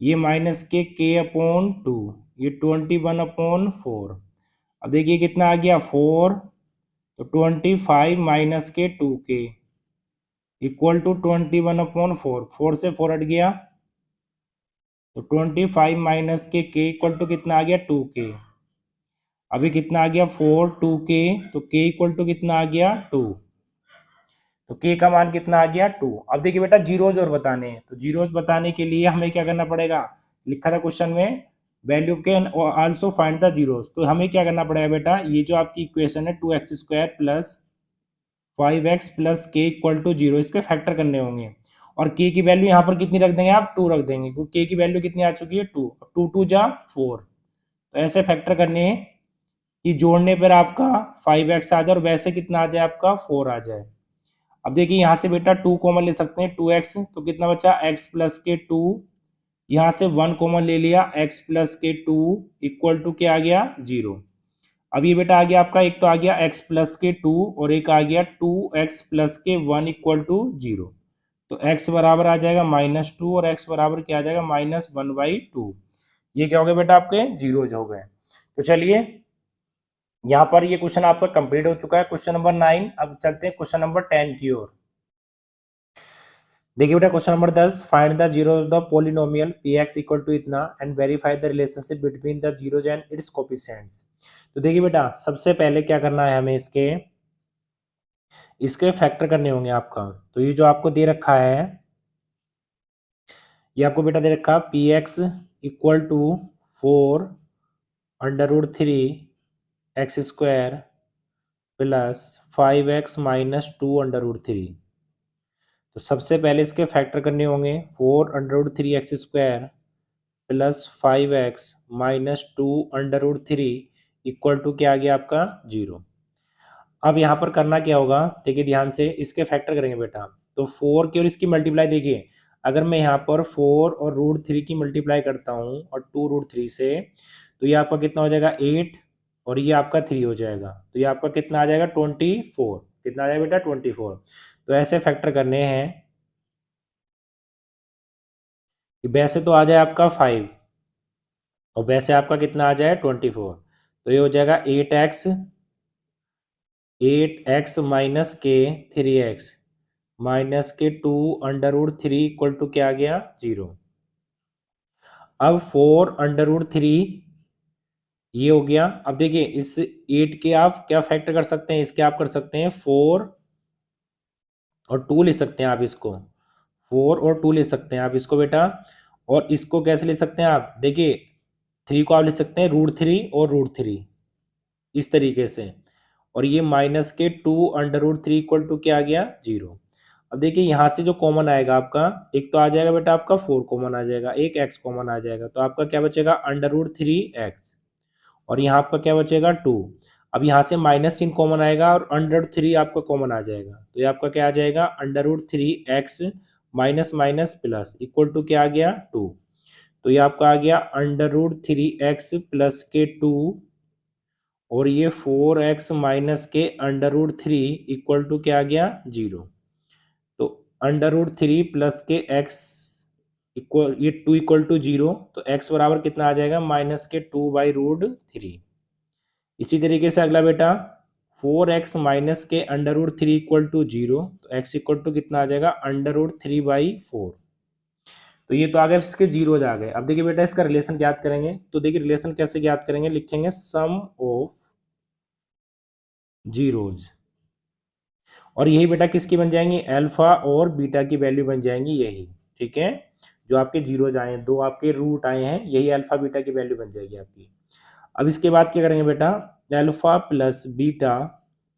ये माइनस k/2, ये 21/4। अब देखिए कितना आ गया 4, तो 25 माइनस के 2k इक्वल टू 21/4, 4 से 4 हट गया, तो 25 माइनस के इक्वल टू कितना आ गया 2k। अभी कितना आ गया 4 2k, तो k इक्वल टू कितना आ गया 2, तो k का मान कितना आ गया 2। अब देखिए बेटा जीरोज और बताने हैं, तो जीरोज बताने के लिए हमें क्या करना पड़ेगा, लिखा था क्वेश्चन में value can also find the zeros, तो हमें क्या करना पड़ेगा बेटा, ये जो आपकी इक्वेशन है 2x² प्लस 5x प्लस के इक्वल टू 0, इसके फैक्टर करने होंगे। और k की वैल्यू यहाँ पर कितनी रख देंगे आप, 2 रख देंगे, क्योंकि k की वैल्यू कितनी आ चुकी है 2, 2 2 जा 4। तो ऐसे फैक्टर करने हैं कि जोड़ने पर आपका 5x आ जाए और वैसे कितना आ जाए आपका 4 आ जाए। अब देखिए यहाँ से बेटा 2 कॉमन ले सकते हैं, 2x, तो कितना बचा x प्लस के 2, यहाँ से 1 कॉमन ले लिया, x प्लस के 2 इक्वल टू क्या आ गया 0। अब ये बेटा आ गया आपका, एक तो आ गया x प्लस के 2 और एक आ गया 2x प्लस के 1 इक्वल टू 0। तो x बराबर आ जाएगा -2 और x बराबर क्या आ जाएगा -1/2। ये क्या हो गया बेटा, आपके जीरोज हो गए। तो चलिए यहाँ पर ये क्वेश्चन आपका कंप्लीट हो चुका है, क्वेश्चन नंबर 9। अब चलते हैं क्वेश्चन नंबर 10 की ओर। देखिए बेटा question number 10, find the zero of the polynomial px equal to इतना and verify the relationship between the zeros and its coefficients. तो देखिए बेटा सबसे पहले क्या करना है हमें, इसके फैक्टर करने होंगे आपका। तो ये जो आपको दे रखा है, ये आपको बेटा दे रखा px equal to 4√3x² plus 5x minus 2√3। तो सबसे पहले इसके फैक्टर करने होंगे, 4√3x² plus 5x minus 2√3 equal to क्या आ गया आपका 0। अब यहाँ पर करना क्या होगा, देखिए ध्यान से, इसके फैक्टर करेंगे बेटा। तो 4 की और इसकी मल्टीप्लाई, देखिए अगर मैं यहाँ पर 4 और √3 की मल्टीप्लाई करता हूँ और 2√3 से, तो ये आपका कितना हो जाएगा 8, और ये आपका 3 हो जाएगा, तो ये आपका कितना आ जाएगा 24। कितना आ जाएगा बेटा 24। तो ऐसे फैक्टर करने हैं कि वैसे तो आ जाए आपका 5 और वैसे आपका कितना आ जाए 24। तो ये हो जाएगा 8x माइनस के 3x माइनस के 2√3 इक्वल टू क्या आ गया 0। अब 4√3 ये हो गया। अब देखिए इस 8 के आप क्या फैक्टर कर सकते हैं, इसके आप कर सकते हैं 4 और 2 ले सकते हैं आप इसको, 4 और 2 ले सकते हैं आप इसको बेटा। और इसको कैसे ले सकते हैं आप, देखिए 3 को आप ले सकते हैं √3 और √3 इस तरीके से, और ये माइनस के 2√3 इक्वल टू क्या आ गया 0। अब देखिए यहाँ से जो कॉमन आएगा आपका, एक तो आ जाएगा बेटा आपका 4 कॉमन आ जाएगा, एक x कॉमन आ जाएगा, तो आपका क्या बचेगा √3x, और यहाँ आपका क्या बचेगा 2। अब यहाँ से माइनस चिन्ह कॉमन आएगा और √3 आपका कॉमन आ जाएगा, तो ये आपका क्या आ जाएगा √3x minus minus plus equal to क्या आ गया 2। तो ये आपका आ गया √3x प्लस के 2, और ये 4x माइनस के √3 इक्वल टू क्या आ गया 0। तो √3 प्लस के x इक्वल ये 2 इक्वल टू 0, तो x बराबर कितना आ जाएगा -2/√3। इसी तरीके से अगला बेटा 4x माइनस के √3 इक्वल टू 0, तो x इक्वल टू कितना आ जाएगा √3/4। तो ये तो आ गए इसके जीरोज आ गए। अब देखिए बेटा इसका रिलेशन ज्ञात करेंगे, तो देखिए रिलेशन कैसे ज्ञात करेंगे, लिखेंगे सम ऑफ जीरोज, और यही बेटा किसकी बन जाएंगी, अल्फा और बीटा की वैल्यू बन जाएंगी यही। ठीक है, जो आपके जीरोज आए हैं, दो आपके रूट आए हैं, यही अल्फा बीटा की वैल्यू बन जाएगी आपकी। अब इसके बाद क्या करेंगे बेटा, अल्फा प्लस बीटा,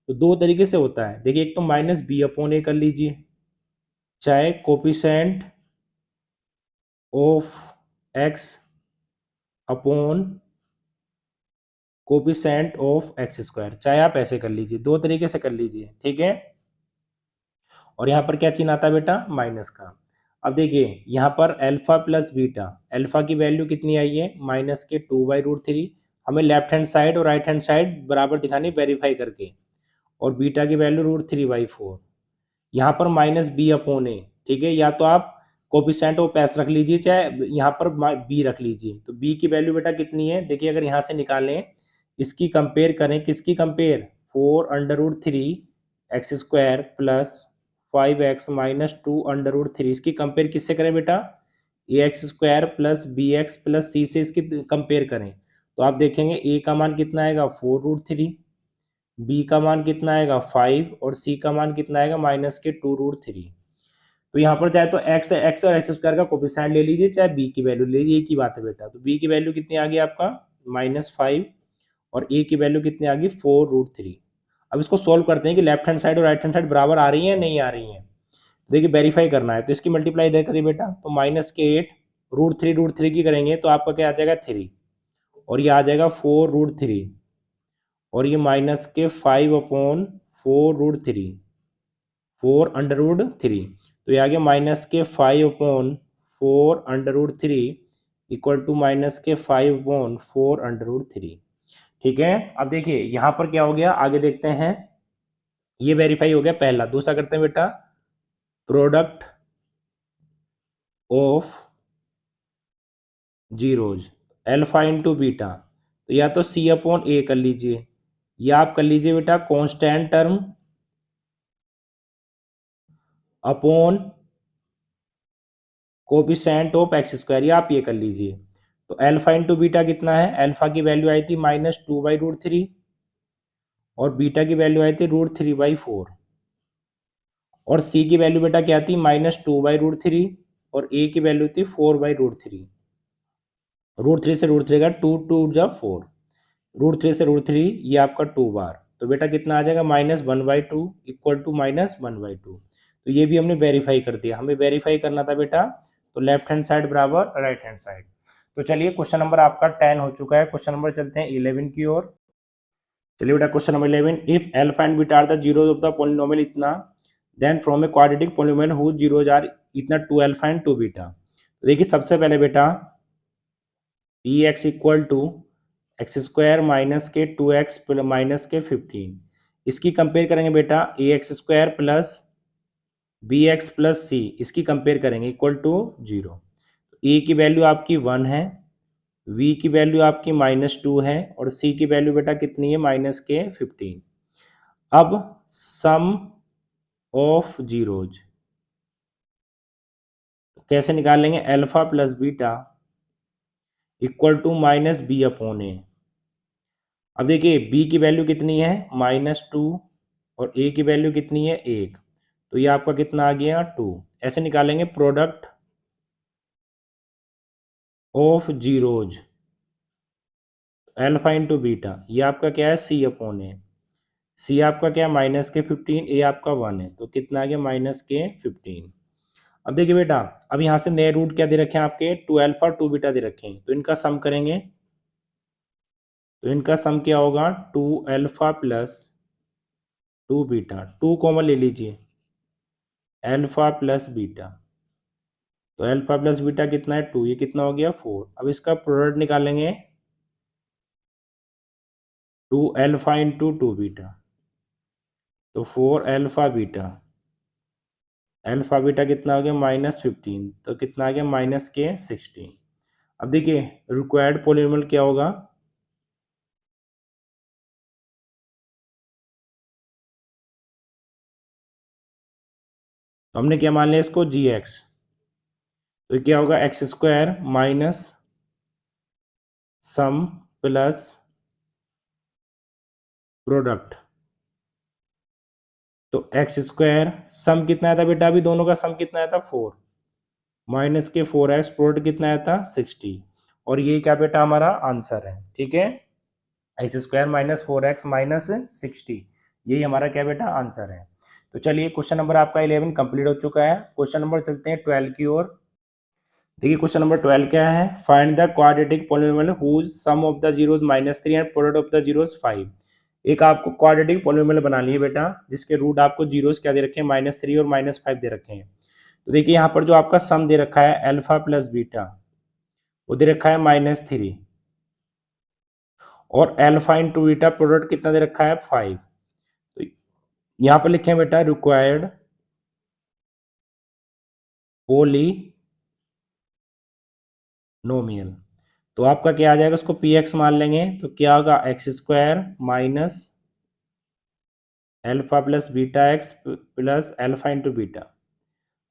तो दो तरीके से होता है। देखिए एक तो -b/a कर लीजिए, चाहे coefficient of x upon coefficient of x², चाहे आप ऐसे कर लीजिए, दो तरीके से कर लीजिए। ठीक है, और यहाँ पर क्या चिन्ह आता है बेटा, माइनस का। अब देखिए यहाँ पर अल्फा प्लस बीटा, अल्फा की वैल्यू कितनी आई है -2/√3, हमें लेफ्ट हैंड साइड और राइट हैंड साइड बराबर दिखानी वेरीफाई करके, और बीटा की वैल्यू √3/4। यहाँ पर -b/a, ठीक है, या तो आप कोपिसेंट ऑफ एस रख लीजिए, चाहे यहाँ पर b रख लीजिए। तो b की वैल्यू बेटा कितनी है, देखिए अगर यहाँ से निकालें, इसकी कंपेयर करें, किसकी compare, 4√3x² plus 5x minus 2√3, इसकी कंपेयर किससे करें बेटा, ax² plus bx plus c से इसकी कंपेयर करें, तो आप देखेंगे a का मान कितना आएगा 4√3, b का मान कितना आएगा 5, और c का मान कितना आएगा -2√3। तो यहाँ पर चाहे तो x और x² का कोफिशिएंट ले लीजिए, चाहे b की वैल्यू ले लीजिए, एक ही बात है बेटा। तो b की वैल्यू कितनी आ गई आपका -5, और a की वैल्यू कितनी आ गई 4√3। अब इसको सोल्व करते हैं कि लेफ्ट हैंड साइड और राइट हैंड साइड बराबर आ रही है नहीं आ रही है। देखिए वेरीफाई करना है, तो इसकी मल्टीप्लाई इधर करिए बेटा, तो -8 √3 की करेंगे तो आपका क्या आ जाएगा 3, और ये आ जाएगा 4√3, और ये -5/4√3, 4√3, तो ये आ गया -5/4√3 इक्वल टू -5/4√3। ठीक है, अब देखिए यहाँ पर क्या हो गया, आगे देखते हैं। ये वेरीफाई हो गया पहला। दूसरा करते हैं बेटा, product of zeros, alpha into beta, तो या तो c/a कर लीजिए, या आप कर लीजिए बेटा constant term upon coefficient of x², या आप ये कर लीजिए। तो अल्फा इंटू बीटा कितना है, अल्फा की वैल्यू आई थी -2/√3, और बीटा की वैल्यू आई थी √3/4, और c की वैल्यू बेटा क्या थी -2/√3, और a की वैल्यू थी 4/√3। √3 से √3 का 2 2 जा 4, √3 से √3 ये आपका 2 बार, तो बेटा कितना आ जाएगा -1/2 इक्वल टू -1/2। तो ये भी हमने वेरीफाई कर दिया। हमें वेरीफाई करना था बेटा, तो लेफ्ट हैंड साइड बराबर राइट हैंड साइड। तो चलिए क्वेश्चन नंबर आपका 10 हो चुका है। क्वेश्चन नंबर चलते हैं 11 की ओर। चलिए बेटा question number 11, if alpha and beta are the zeros of the polynomial इतना, then from a quadratic polynomial whose zeros are इतना 2 अल्फा एंड 2 बीटा। तो देखिए सबसे पहले बेटा p x equal to x² minus के 2x माइनस के 15, इसकी कंपेयर करेंगे बेटा ax² प्लस bx प्लस सी, इसकी कंपेयर करेंगे इक्वल टू 0। a की वैल्यू आपकी 1 है, v की वैल्यू आपकी -2 है, और c की वैल्यू बेटा कितनी है -15। अब सम ऑफ जीरोज कैसे निकाल लेंगे, alpha plus beta equal to -b/a। अब देखिए b की वैल्यू कितनी है -2, और a की वैल्यू कितनी है 1, तो ये आपका कितना आ गया 2। ऐसे निकालेंगे product of zeros, alpha into beta, ये आपका क्या है c/a, c आपका क्या है -15, a आपका 1 है, तो कितना आ गया -15। अब देखिए बेटा, अब यहाँ से नए रूट क्या दे रखे हैं आपके, 2 अल्फा 2 बीटा दे रखे हैं, तो इनका सम करेंगे, तो इनका सम क्या होगा 2 अल्फा प्लस 2 बीटा, 2 कॉमन ले लीजिए, अल्फा प्लस बीटा, तो अल्फा प्लस बीटा कितना है 2, ये कितना हो गया 4। अब इसका प्रोडक्ट निकालेंगे, 2 अल्फा इंटू 2 बीटा, तो 4 अल्फा बीटा अल्फा बीटा कितना हो गया -15, तो कितना आ गया -k16। अब देखिए रिक्वायर्ड पॉलीनोमियल क्या होगा, तो हमने क्या मान लिया इसको gx, तो ये क्या होगा x² minus sum plus product. तो x² सम कितना आया था बेटा, अभी दोनों का सम कितना आया था 4, माइनस के 4x, प्रोडक्ट कितना आया था 60, और ये क्या बेटा हमारा आंसर है। ठीक है, x² माइनस 4x माइनस 60, यही हमारा क्या बेटा आंसर है। तो चलिए क्वेश्चन नंबर आपका 11 कंप्लीट हो चुका है। क्वेश्चन नंबर चलते हैं 12 की ओर। देखिए क्वेश्चन नंबर 12 क्या है, find the quadratic polynomial whose sum of the zeros -3 and product of the zeros 5। एक आपको क्वाड्रेटिक पॉलिनोमियल बना लिए बेटा, जिसके रूट आपको जीरोस क्या दे रखे हैं -3 और -5 दे रखे हैं। तो देखिए यहाँ पर जो आपका सम दे रखा है अल्फा प्लस बीटा, वो दे रखा है -3, और अल्फा इंटू बीटा प्रोडक्ट कितना दे रखा है 5। तो यहाँ पर लिखे हैं बेटा रिक्वायर्ड पोलिनोमियल, तो आपका क्या आ जाएगा, उसको पी एक्स मान लेंगे, तो क्या होगा x² minus alpha plus beta x plus alpha into beta.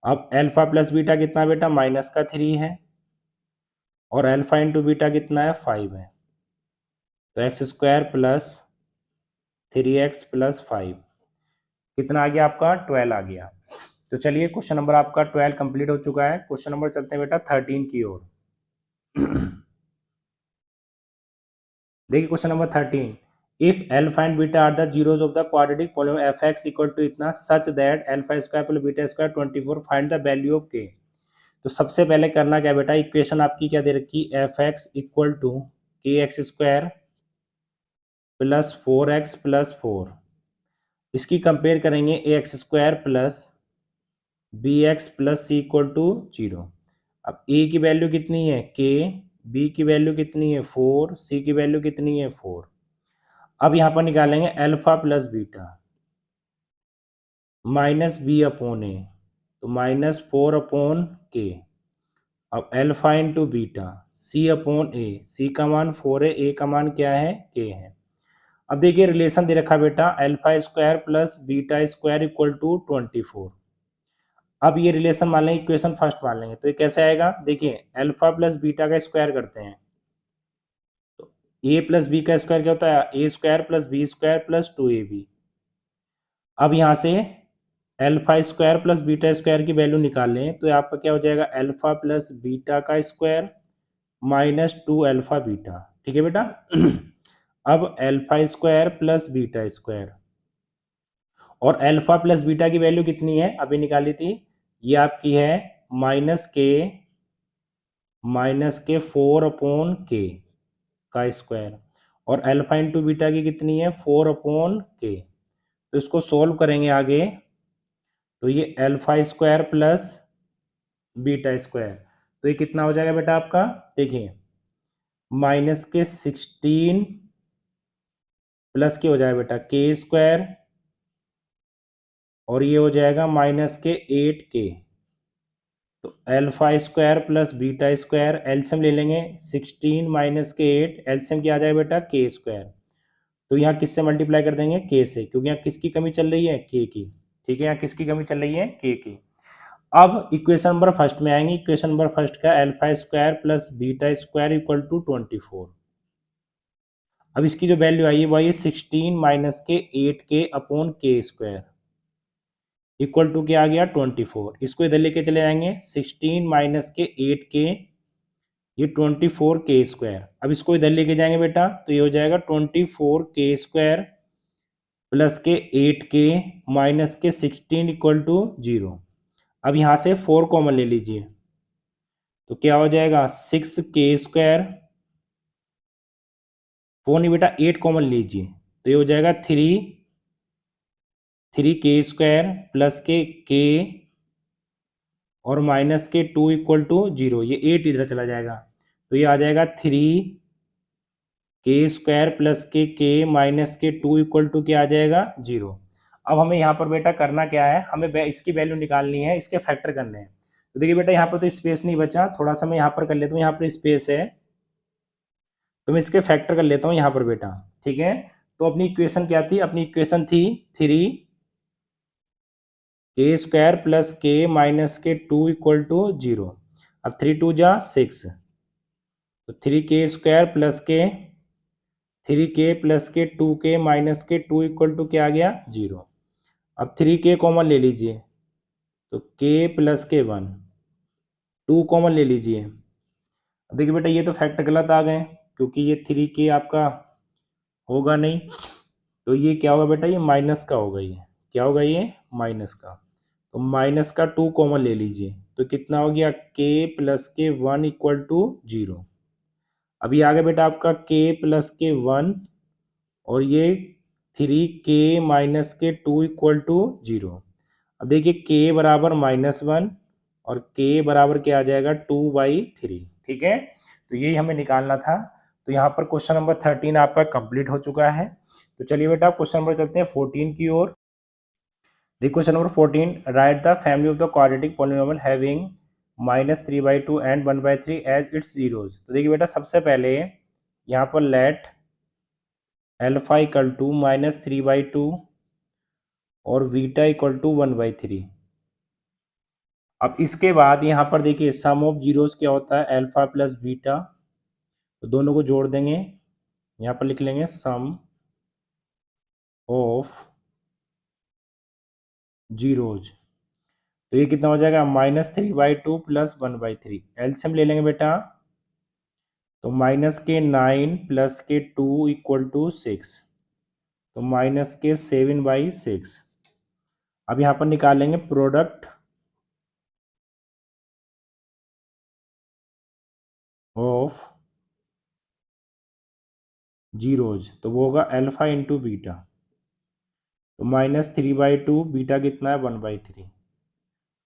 अब अल्फा प्लस बीटा कितना बेटा -3 है, और अल्फा इंटू बीटा कितना है 5 है, तो x² प्लस 3x प्लस 5 कितना आ गया आपका 12 आ गया। तो चलिए क्वेश्चन नंबर आपका 12 कंप्लीट हो चुका है। क्वेश्चन नंबर चलते हैं बेटा 13 की ओर। देखिए question number 13, if alpha and beta are the zeros of the quadratic polynomial f x equal to इतना such that alpha plus beta 24, find the value of k. तो सबसे पहले करना क्या बेटा, इक्वेशन आपकी क्या दे रखी, f x equal to k² plus 4x plus 4, इसकी कंपेयर करेंगे ax² plus bx plus c equal to 0। अब a की वैल्यू कितनी है k, b की वैल्यू कितनी है 4, c की वैल्यू कितनी है 4। अब यहाँ पर निकालेंगे alpha plus beta minus b upon a, तो -4 अपॉन के। अब अल्फा इंटू बीटा सी अपॉन ए, सी का मान 4 है, ए का मान क्या है के है। अब देखिए रिलेशन दे रखा बेटा अल्फा² प्लस बीटा² इक्वल टू 24। अब ये रिलेशन मान लेंगे, इक्वेशन फर्स्ट मान लेंगे, तो ये कैसे आएगा, देखिए अल्फा प्लस बीटा का स्क्वायर करते हैं, तो ए प्लस बी का स्क्वायर क्या होता है a² plus b² plus 2ab। अब यहाँ से अल्फा² प्लस बीटा² की वैल्यू निकाल लें, तो आपका क्या हो जाएगा अल्फा प्लस बीटा का स्क्वायर -2 अल्फा बीटा। ठीक है बेटा। अब अल्फा² प्लस बीटा², और अल्फा प्लस बीटा की वैल्यू कितनी है अभी निकाली थी, ये आपकी है -के 4 अपॉन के का स्क्वायर, और अल्फा इंटू बीटा की कितनी है 4 अपॉन के। तो इसको सोल्व करेंगे आगे, तो ये अल्फा² प्लस बीटा², तो ये कितना हो जाएगा बेटा आपका, देखिए के 16 प्लस के हो जाएगा बेटा k², और ये हो जाएगा के 8k। तो अल्फा² प्लस बीटा² एलसीएम ले लेंगे, 16 माइनस के 8 एलसीएम क्या आ जाएगा बेटा k²। तो यहाँ किससे मल्टीप्लाई कर देंगे k से, क्योंकि यहाँ किसकी कमी चल रही है k की। ठीक है, यहाँ किसकी कमी चल रही है k की। अब इक्वेशन नंबर फर्स्ट में आएंगे, इक्वेशन नंबर फर्स्ट का अल्फा² प्लस बीटा² इक्वल टू 24। अब इसकी जो वैल्यू आई है वही है 16 माइनस के 8k upon k² equal to क्या आ गया 24। इसको इधर लेके चले जाएंगे, 16 माइनस के 8k, ये 24k²। अब इसको इधर लेके जाएंगे बेटा, तो ये हो जाएगा 24k² प्लस के 8k माइनस के 16 इक्वल टू 0। अब यहाँ से 4 कॉमन ले लीजिए, तो क्या हो जाएगा 6k², 4 नहीं बेटा 8 कॉमन लीजिए, तो ये हो जाएगा 3k² प्लस के और माइनस के 2 इक्वल टू 0, ये 8 इधर चला जाएगा, तो ये आ जाएगा 3k² प्लस के माइनस के 2 इक्वल टू क्या आ जाएगा 0। अब हमें यहाँ पर बेटा करना क्या है, हमें इसकी वैल्यू निकालनी है, इसके फैक्टर करने हैं। तो देखिए बेटा यहाँ पर तो स्पेस नहीं बचा, थोड़ा सा मैं यहाँ पर कर लेता हूँ, यहाँ पर स्पेस है तो मैं इसके फैक्टर कर लेता हूँ यहाँ पर बेटा। ठीक है, तो अपनी इक्वेशन क्या थी, अपनी इक्वेशन थी 3k² प्लस k माइनस के 2 इक्वल टू 0। अब 3 2 जा 6, तो 3k² प्लस के 3k प्लस के 2k माइनस के 2 इक्वल टू क्या आ गया 0। अब 3k कॉमन ले लीजिए, तो k प्लस के 1, 2 कॉमन ले लीजिए। अब देखिए बेटा ये तो फैक्टर गलत आ गए, क्योंकि ये 3k आपका होगा नहीं, तो ये क्या होगा बेटा, ये माइनस का होगा, ये क्या होगा, ये माइनस का। तो माइनस का 2 कॉमन ले लीजिए, तो कितना हो गया k प्लस के 1 इक्वल टू 0। अभी आ गया बेटा आपका k प्लस के 1 और ये 3k माइनस के 2 इक्वल टू 0। अब देखिए k बराबर -1 और k बराबर क्या आ जाएगा 2/3। ठीक है, तो यही हमें निकालना था। तो यहाँ पर क्वेश्चन नंबर 13 आपका कंप्लीट हो चुका है। तो चलिए बेटा क्वेश्चन नंबर चलते हैं 14 की ओर। देखिए question number 14, write the family of the quadratic polynomial having -3/2 and 1/3 as its zeros. तो देखिए बेटा सबसे पहले यहाँ पर लेट अल्फा इक्वल टू -3/2 और बीटा इक्वल टू 1/3। अब इसके बाद यहाँ पर देखिए सम ऑफ जीरोस क्या होता है, अल्फा प्लस बीटा, तो दोनों को जोड़ देंगे, यहाँ पर लिख लेंगे सम ऑफ जीरोज। तो ये कितना हो जाएगा -3/2 प्लस 1/3। एलसीएम ले लेंगे बेटा, तो -9 प्लस 2 इक्वल टू 6, तो -7/6। अब यहाँ पर निकालेंगे प्रोडक्ट ऑफ जीरोज, तो वो होगा अल्फा इंटू बीटा। तो -3/2, बीटा कितना है 1/3,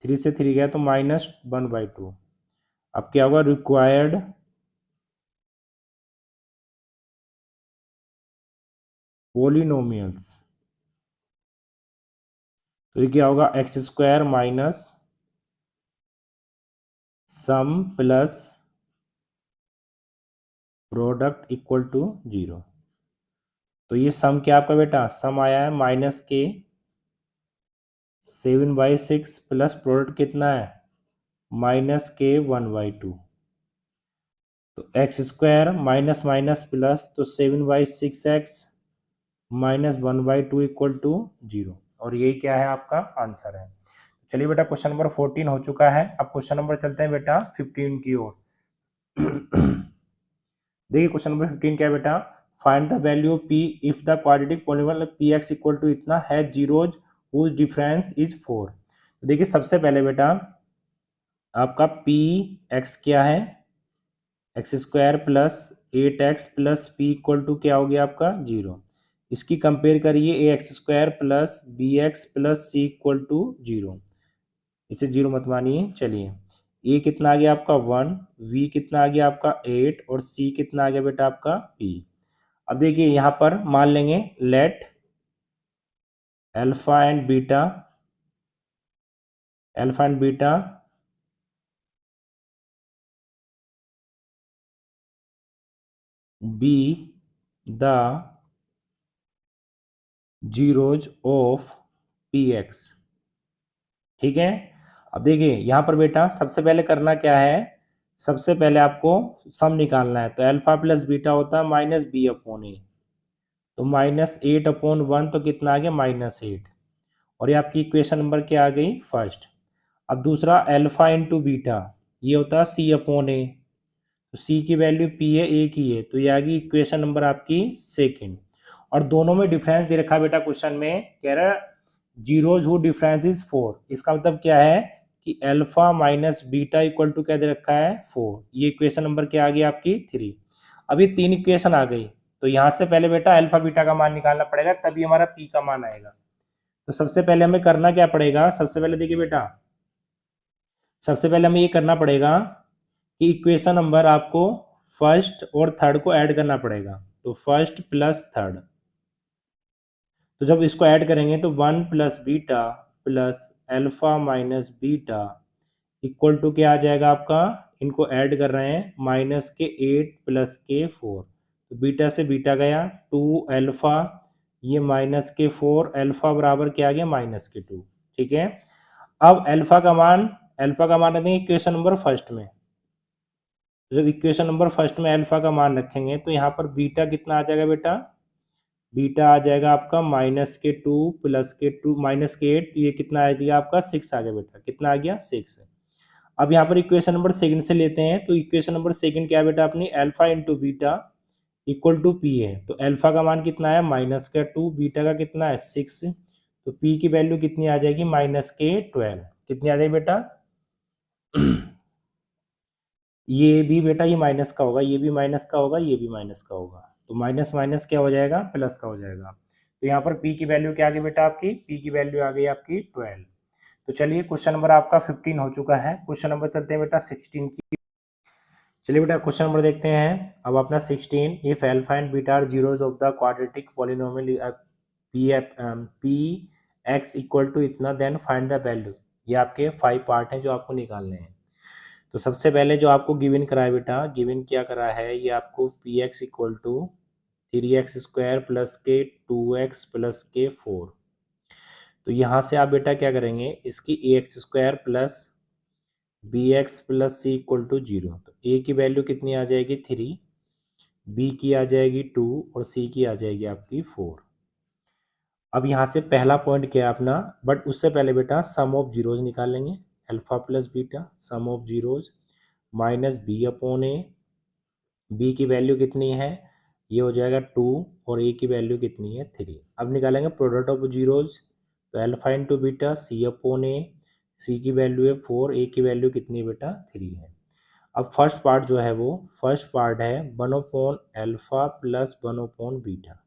3 से 3 गया तो -1/2। अब क्या होगा रिक्वायर्ड पोलिनोमियल्स, तो ये क्या होगा x² minus sum plus product equal to 0। तो ये सम क्या आपका बेटा, सम आया है -7/6 प्लस प्रोडक्ट कितना है -1/2। तो x² माइनस माइनस प्लस, तो 7/6x माइनस 1/2 इक्वल टू 0, और यही क्या है आपका आंसर है। चलिए बेटा क्वेश्चन नंबर 14 हो चुका है। अब क्वेश्चन नंबर चलते हैं बेटा 15 की ओर। देखिए क्वेश्चन नंबर 15 क्या है बेटा, find the value p if the quadratic polynomial px equal to इतना है जीरोज हुज डिफरेंस इज 4। तो देखिए सबसे पहले बेटा आपका px क्या है, x² plus 8x plus p equal to क्या हो गया आपका 0। इसकी कंपेयर करिए ax² plus bx plus c equal to 0, इसे 0 मत मानिए। चलिए ए कितना आ गया आपका 1, v कितना आ गया आपका 8 और c कितना आ गया बेटा आपका p। अब देखिए यहाँ पर मान लेंगे late alpha and beta be the zeros of px। ठीक है, अब देखिए यहाँ पर बेटा सबसे पहले करना क्या है, सबसे पहले आपको सम निकालना है। तो अल्फा प्लस बीटा होता है -b/a, तो -8/1 तो कितना आ गया -8, और ये आपकी इक्वेशन नंबर क्या आ गई फर्स्ट। अब दूसरा अल्फा इंटू बीटा, ये होता है c/a, तो c की वैल्यू p है, a की है, तो ये आ गई इक्वेशन नंबर आपकी सेकंड। और दोनों में डिफरेंस दे रखा है बेटा क्वेश्चन में, कह रहा है जीरोज हु डिफरेंस इज 4। इसका मतलब क्या है कि alpha minus beta equal to क्या दे रखा है 4। ये इक्वेशन नंबर क्या आ गई आपकी 3। अब ये 3 इक्वेशन आ गई, तो यहाँ से पहले बेटा अल्फा बीटा का मान निकालना पड़ेगा, तभी हमारा p का मान आएगा। तो सबसे पहले हमें करना क्या पड़ेगा, सबसे पहले देखिए बेटा सबसे पहले हमें ये करना पड़ेगा कि इक्वेशन नंबर आपको फर्स्ट और थर्ड को ऐड करना पड़ेगा। तो फर्स्ट प्लस थर्ड, तो जब इसको ऐड करेंगे तो 1 plus beta plus alpha minus beta equal to क्या आ जाएगा आपका, इनको ऐड कर रहे हैं, माइनस के 8 प्लस के 4। तो बीटा से बीटा गया 2 अल्फा, ये माइनस के 4, अल्फा बराबर क्या आ गया माइनस के 2। ठीक है, अब अल्फा का मान रखेंगे इक्वेशन नंबर फर्स्ट में। जब इक्वेशन नंबर फर्स्ट में अल्फा का मान रखेंगे तो यहाँ पर बीटा कितना आ जाएगा बेटा, बीटा आ जाएगा आपका माइनस के 2 प्लस के 2 माइनस के 8, ये कितना आ गया आपका 6 आ गया बेटा, कितना आ गया 6। अब यहाँ पर इक्वेशन नंबर सेकंड से लेते हैं, तो इक्वेशन नंबर सेकंड क्या है बेटा अपनी, alpha into beta equal to p है। तो अल्फा का मान कितना है माइनस का 2, बीटा का कितना है 6, तो पी की वैल्यू कितनी आ जाएगी माइनस के 12। कितनी आ जाएगी बेटा ये भी बेटा ये माइनस का होगा, ये भी माइनस का होगा, ये भी माइनस का होगा, तो माइनस माइनस क्या हो जाएगा प्लस का हो जाएगा। तो यहाँ पर p की वैल्यू क्या आ गई बेटा आपकी, p की वैल्यू आ गई आपकी 12। तो चलिए क्वेश्चन नंबर आपका 15 हो चुका है। क्वेश्चन नंबर चलते हैं बेटा 16 की। चलिए बेटा क्वेश्चन नंबर देखते हैं अब अपना 16। If alpha and beta are zeros of the quadratic polynomial p x equal to इतना, देन फाइंड द वैल्यू। ये आपके 5 पार्ट हैं जो आपको निकालने हैं। तो सबसे पहले जो आपको गिवन करा है बेटा, गिवन क्या करा है, ये आपको p x equal to 3x² plus के 2x प्लस के 4। तो यहाँ से आप बेटा क्या करेंगे, इसकी ax² plus bx plus c equal to 0। तो a की वैल्यू कितनी आ जाएगी 3, b की आ जाएगी 2 और c की आ जाएगी आपकी 4। अब यहाँ से पहला पॉइंट क्या है अपना, बट उससे पहले बेटा सम ऑफ जीरोज निकालेंगे। Alpha plus beta sum of zeros minus b upon a, b की वैल्यू कितनी है, ये हो जाएगा 2 और ए की वैल्यू कितनी है 3। अब निकालेंगे प्रोडक्ट ऑफ जीरोज, तो अल्फा इंटू बीटा सी अपॉन ए, सी की वैल्यू है 4, ए की वैल्यू कितनी है बेटा 3 है। अब फर्स्ट पार्ट जो है वो फर्स्ट पार्ट है 1 upon alpha plus 1 upon beta.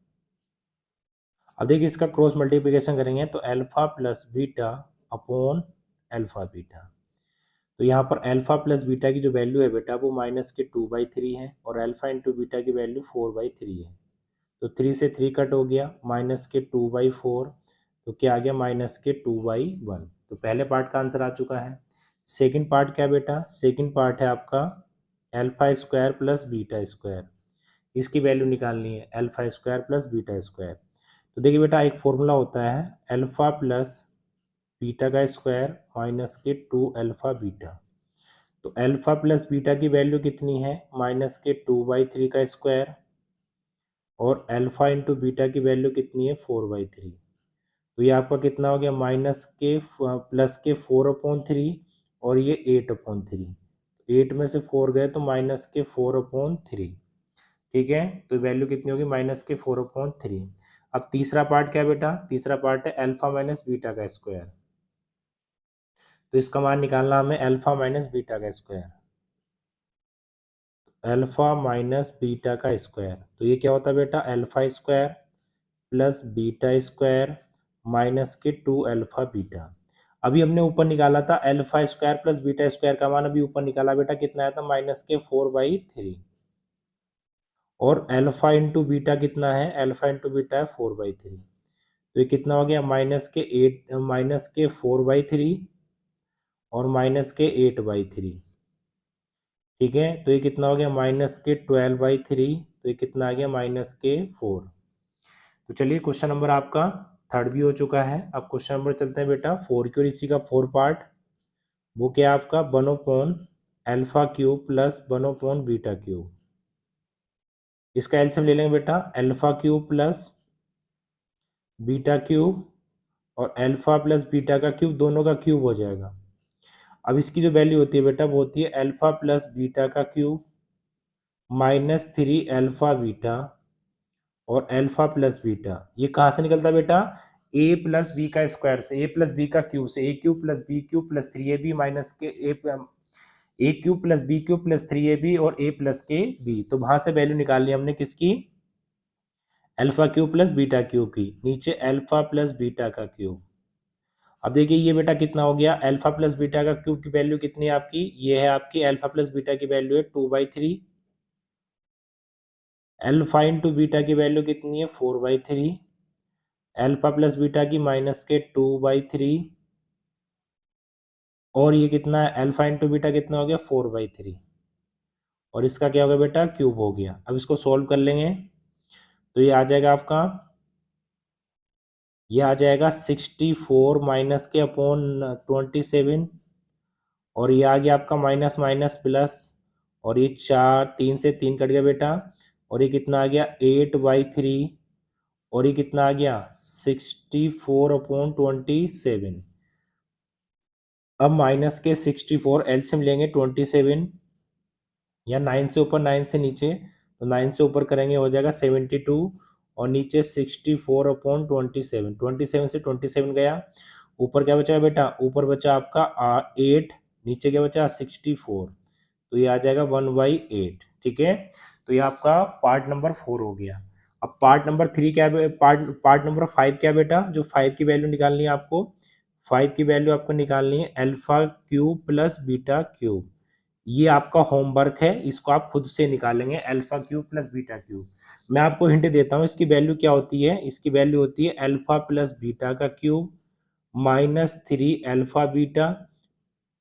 अब देखिए इसका क्रॉस मल्टीप्लिकेशन करेंगे तो alpha plus beta upon alpha beta. तो यहाँ पर अल्फा प्लस बीटा की जो वैल्यू है बेटा वो माइनस के 2/3 है और अल्फा इंटू बीटा की वैल्यू 4/3 है। तो 3 से 3 कट हो गया, माइनस के 2/4, तो क्या आ गया माइनस के 2/1। तो पहले पार्ट का आंसर आ चुका है। सेकंड पार्ट क्या बेटा, सेकंड पार्ट है आपका alpha square plus beta square, इसकी वैल्यू निकालनी है alpha square plus beta square. तो देखिए बेटा एक फॉर्मूला होता है अल्फा प्लस बीटा का स्क्वायर माइनस के 2 अल्फा बीटा। तो अल्फा प्लस बीटा की वैल्यू कितनी है माइनस के 2/3 का स्क्वायर और अल्फा इंटू बीटा की वैल्यू कितनी है 4/3। तो ये आपका कितना हो गया माइनस के प्लस के 4/3 और ये 8/3। 8 में से 4 गए तो माइनस के 4/3। ठीक है, तो वैल्यू कितनी होगी माइनस के 4/3। अब तीसरा पार्ट क्या है बेटा, तीसरा पार्ट है अल्फा माइनस बीटा का स्क्वायर। तो इसका मान निकालना हमें अल्फा माइनस बीटा का स्क्वायर, अल्फा माइनस बीटा का स्क्वायर। तो ये क्या होता है बेटा alpha square plus beta square minus के 2 अल्फा बीटा। अभी हमने ऊपर निकाला था alpha square plus beta square का मान, अभी ऊपर निकाला बेटा कितना आया था माइनस के 4/3 और अल्फा इंटू बीटा कितना है, अल्फा इंटू बीटा है 4/3। तो ये कितना हो गया माइनस के 4/3 और माइनस के 8/3। ठीक है, तो ये कितना हो गया माइनस के 12/3। तो ये कितना आ गया माइनस के 4। तो चलिए क्वेश्चन नंबर आपका थर्ड भी हो चुका है। अब क्वेश्चन नंबर चलते हैं बेटा 4 की, और इसी का 4 पार्ट वो क्या है आपका 1 upon alpha cube plus 1 upon beta cube. इसका एलसीएम ले लेंगे बेटा, alpha cube plus beta cube और अल्फा प्लस बीटा का क्यूब दोनों का क्यूब हो जाएगा। अब इसकी जो वैल्यू होती है बेटा वो होती है अल्फा प्लस बीटा का क्यूब माइनस 3 अल्फा बीटा और अल्फा प्लस बीटा। ये कहाँ से निकलता है बेटा, ए प्लस बी का स्क्वायर से, ए प्लस बी का क्यूब से, a cube plus b cube plus 3ab minus के a cube plus b cube plus 3ab और ए प्लस के बी। तो वहां से वैल्यू निकाल ली हमने किसकी, alpha cube plus beta cube की, नीचे अल्फा प्लस बीटा का क्यूब। अब देखिए ये बेटा कितना हो गया, अल्फा प्लस बीटा का क्यूब की वैल्यू कितनी है आपकी, ये है आपकी अल्फा प्लस बीटा की वैल्यू है 2/3, अल्फा इंटू बीटा की वैल्यू कितनी है 4/3 अल्फा प्लस बीटा की माइनस के 2/3 और ये कितना है अल्फा इंटू बीटा कितना हो गया 4/3 और इसका क्या होगा बेटा क्यूब हो गया। अब इसको सोल्व कर लेंगे तो ये आ जाएगा आपका, ये आ जाएगा 64 माइनस के अपॉन 27 और ये आ गया आपका माइनस माइनस प्लस और ये 3 से 3 कट गया बेटा और ये कितना आ गया 8/3 और ये कितना आ गया 64/27। अब माइनस के 64 एलसीएम लेंगे 27 या 9 से ऊपर 9 से नीचे, तो 9 से ऊपर करेंगे हो जाएगा 72 और नीचे 64/27, 27 से 27 गया, ऊपर क्या बचा बेटा ऊपर बचा आपका 8, नीचे क्या बचा 64, तो ये आ जाएगा 1/8। ठीक है, तो ये आपका पार्ट नंबर 4 हो गया। अब पार्ट नंबर 3 क्या पार्ट नंबर 5 क्या बेटा, जो 5 की वैल्यू निकालनी है आपको, 5 की वैल्यू आपको निकालनी है alpha cube plus beta cube. ये आपका होमवर्क है, इसको आप खुद से निकालेंगे alpha cube plus beta cube. मैं आपको हिंट देता हूँ इसकी वैल्यू क्या होती है, इसकी वैल्यू होती है अल्फा प्लस बीटा का cube -3 alpha beta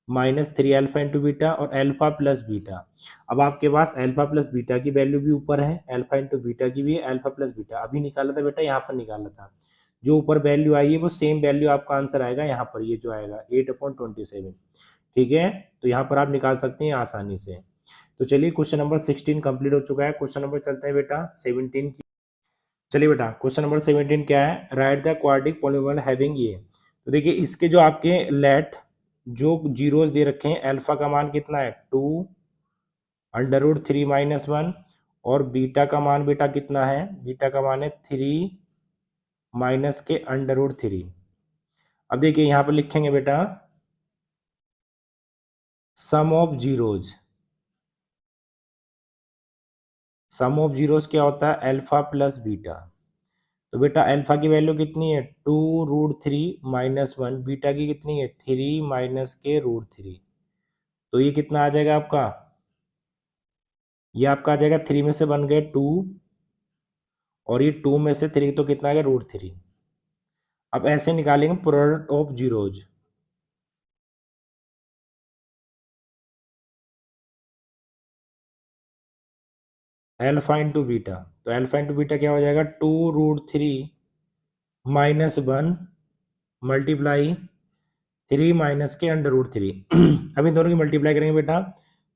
-3 alpha into beta और अल्फा प्लस बीटा। अब आपके पास अल्फा प्लस बीटा की वैल्यू भी ऊपर है, अल्फा इंटू बीटा की भी है, अल्फा प्लस बीटा अभी निकाला था बेटा, यहाँ पर निकाला था, जो ऊपर वैल्यू आई है वो सेम वैल्यू आपका आंसर आएगा यहाँ पर, ये जो आएगा 8/27। ठीक है, तो यहाँ पर आप निकाल सकते हैं आसानी से। तो चलिए क्वेश्चन नंबर 16 कंप्लीट हो चुका है। क्वेश्चन नंबर चलते हैं बेटा 17 की। चलिए बेटा क्वेश्चन नंबर 17 क्या है, right the quadratic polynomial having ये। तो देखिए इसके जो आपके लेट जो जीरोस दे रखे हैं, अल्फा का मान कितना है 2√3-1 और बीटा का मान बेटा कितना है, बीटा का मान है 3 माइनस के √3। अब देखिए यहाँ पर लिखेंगे बेटा sum of zeros, sum of zeroes क्या होता है अल्फा प्लस बीटा। तो बेटा अल्फा की वैल्यू कितनी है 2√3-1, बीटा की कितनी है 3 माइनस के √3, तो ये कितना आ जाएगा आपका, ये आपका आ जाएगा 3 में से बन गए 2 और ये 2 में से 3 तो कितना आ गया √3। अब ऐसे निकालेंगे product of zeros, alpha into beta, तो अल्फा इंटू बीटा क्या हो जाएगा 2√3-1 मल्टीप्लाई 3 माइनस के √3। अब इन दोनों की मल्टीप्लाई करेंगे बेटा,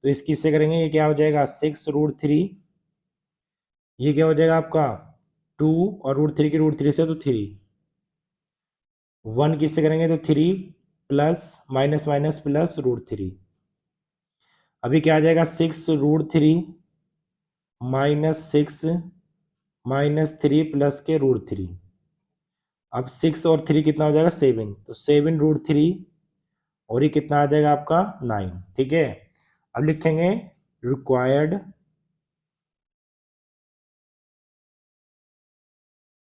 तो इसकी इससे करेंगे, ये क्या हो जाएगा 6√3, ये क्या हो जाएगा आपका 2 और √3 की √3 से तो 3, 1 किससे करेंगे तो 3 प्लस माइनस माइनस प्लस √3। अभी क्या आ जाएगा 6√3 -6 -3 प्लस के √3। अब 6 और 3 कितना हो जाएगा 7, तो 7√3 और ये कितना आ जाएगा आपका 9। ठीक है, अब लिखेंगे रिक्वायर्ड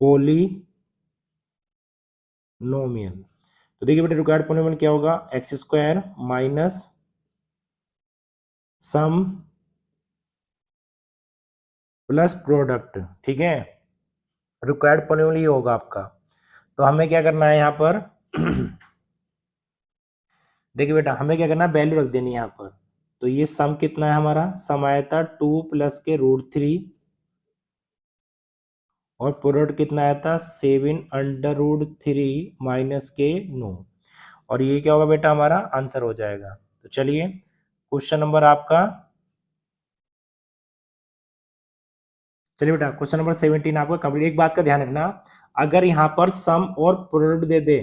पोलीनोमियल। तो देखिए बेटा रिक्वायर्ड पोलीनोमियल क्या होगा x² minus sum plus product. ठीक है, रिक्वायर्ड पोलीनोमियल ये होगा आपका। तो हमें क्या करना है यहाँ पर देखिए बेटा हमें क्या करना है वैल्यू रख देनी है यहाँ पर। तो ये सम कितना है हमारा, सम आया था 2 प्लस के √3 और प्रोडक्ट कितना आया था 7√3 माइनस के 9 और ये क्या होगा बेटा हमारा आंसर हो जाएगा। तो चलिए क्वेश्चन नंबर आपका, चलिए बेटा क्वेश्चन नंबर 17 आपका कंप्लीट। एक बात का ध्यान रखना, अगर यहाँ पर सम और प्रोडक्ट दे दे,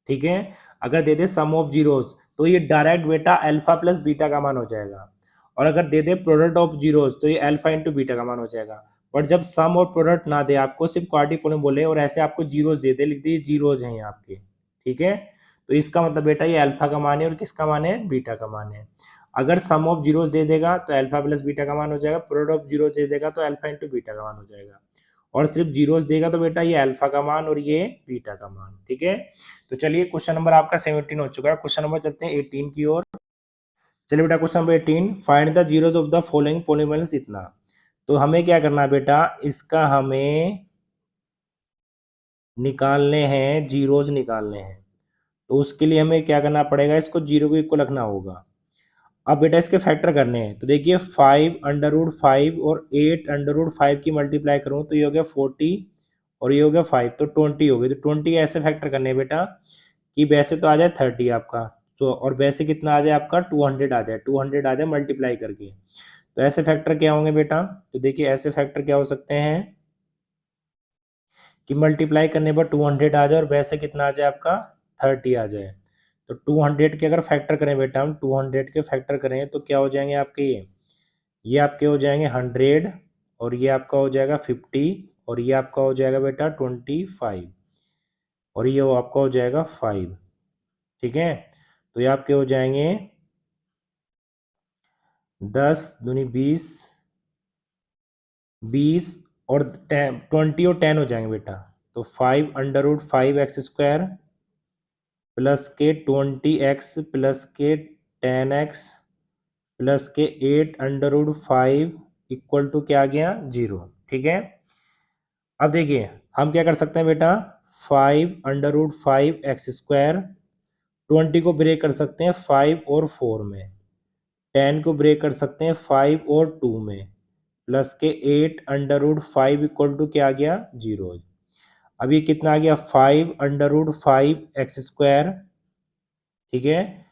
ठीक है, अगर दे दे सम ऑफ जीरोस तो ये डायरेक्ट बेटा अल्फा प्लस बीटा का मान हो जाएगा, और अगर दे दे प्रोडक्ट ऑफ जीरोस तो ये अल्फा इंटू बीटा का मान हो जाएगा। बट जब सम और प्रोडक्ट ना दे, आपको सिर्फ क्वाड्रिक पोलीनोमियल बोले और ऐसे आपको जीरोस दे दे, लिख दिए जीरोस हैं आपके, ठीक है, तो इसका मतलब बेटा ये अल्फा का मान है और किसका मान है बीटा का मान है। अगर सम ऑफ जीरोस दे देगा तो अल्फा प्लस बीटा का मान हो जाएगा, प्रोडक्ट ऑफ जीरोस दे देगा तो अल्फा इंटू बीटा का मान हो जाएगा, और सिर्फ जीरोस देगा तो बेटा ये अल्फा का मान और ये बीटा का मान। ठीक है, तो चलिए क्वेश्चन नंबर आपका 17 हो चुका है। क्वेश्चन नंबर चलते हैं 18 की ओर। चलिए बेटा question number 18, find the zeros of the following polynomials इतना। तो हमें क्या करना है बेटा, इसका हमें निकालने हैं, जीरोज निकालने हैं, तो उसके लिए हमें क्या करना पड़ेगा, इसको जीरो को इक्वल रखना होगा। अब बेटा इसके फैक्टर करने हैं, तो देखिए 5√5 और 8√5 की मल्टीप्लाई करूँ तो ये हो गया 40 और ये हो गया 5, तो 20 हो गई। तो 20 ऐसे फैक्टर करने हैं बेटा कि वैसे तो आ जाए 30 आपका, तो और वैसे कितना आ जाए आपका 200 आ जाए, 200 आ जाए मल्टीप्लाई करके। तो ऐसे फैक्टर क्या होंगे बेटा, तो देखिए ऐसे फैक्टर क्या हो सकते हैं कि मल्टीप्लाई करने पर 200 आ जाए और वैसे कितना आ जाए आपका 30 आ जाए। तो 200 के अगर फैक्टर करें बेटा, हम 200 के फैक्टर करें तो क्या हो जाएंगे आपके, ये आपके हो जाएंगे 100 और ये आपका हो जाएगा 50 और ये आपका हो जाएगा बेटा 25 और ये आपका हो जाएगा 5। ठीक है, तो ये आपके हो जाएंगे 10 दूनी 20, 20 और 20 और 10 हो जाएंगे बेटा। तो 5√5x² प्लस के 20x प्लस के 10x प्लस के 8√5 इक्वल टू क्या आ गया 0। ठीक है, अब देखिए हम क्या कर सकते हैं बेटा, 5√5x², 20 को ब्रेक कर सकते हैं 5 और 4 में, 10 को ब्रेक कर सकते हैं 5 और 2 में, प्लस के 8√5 इक्वल टू क्या आ गया 0। अब ये कितना आ गया 5√5x²। ठीक है,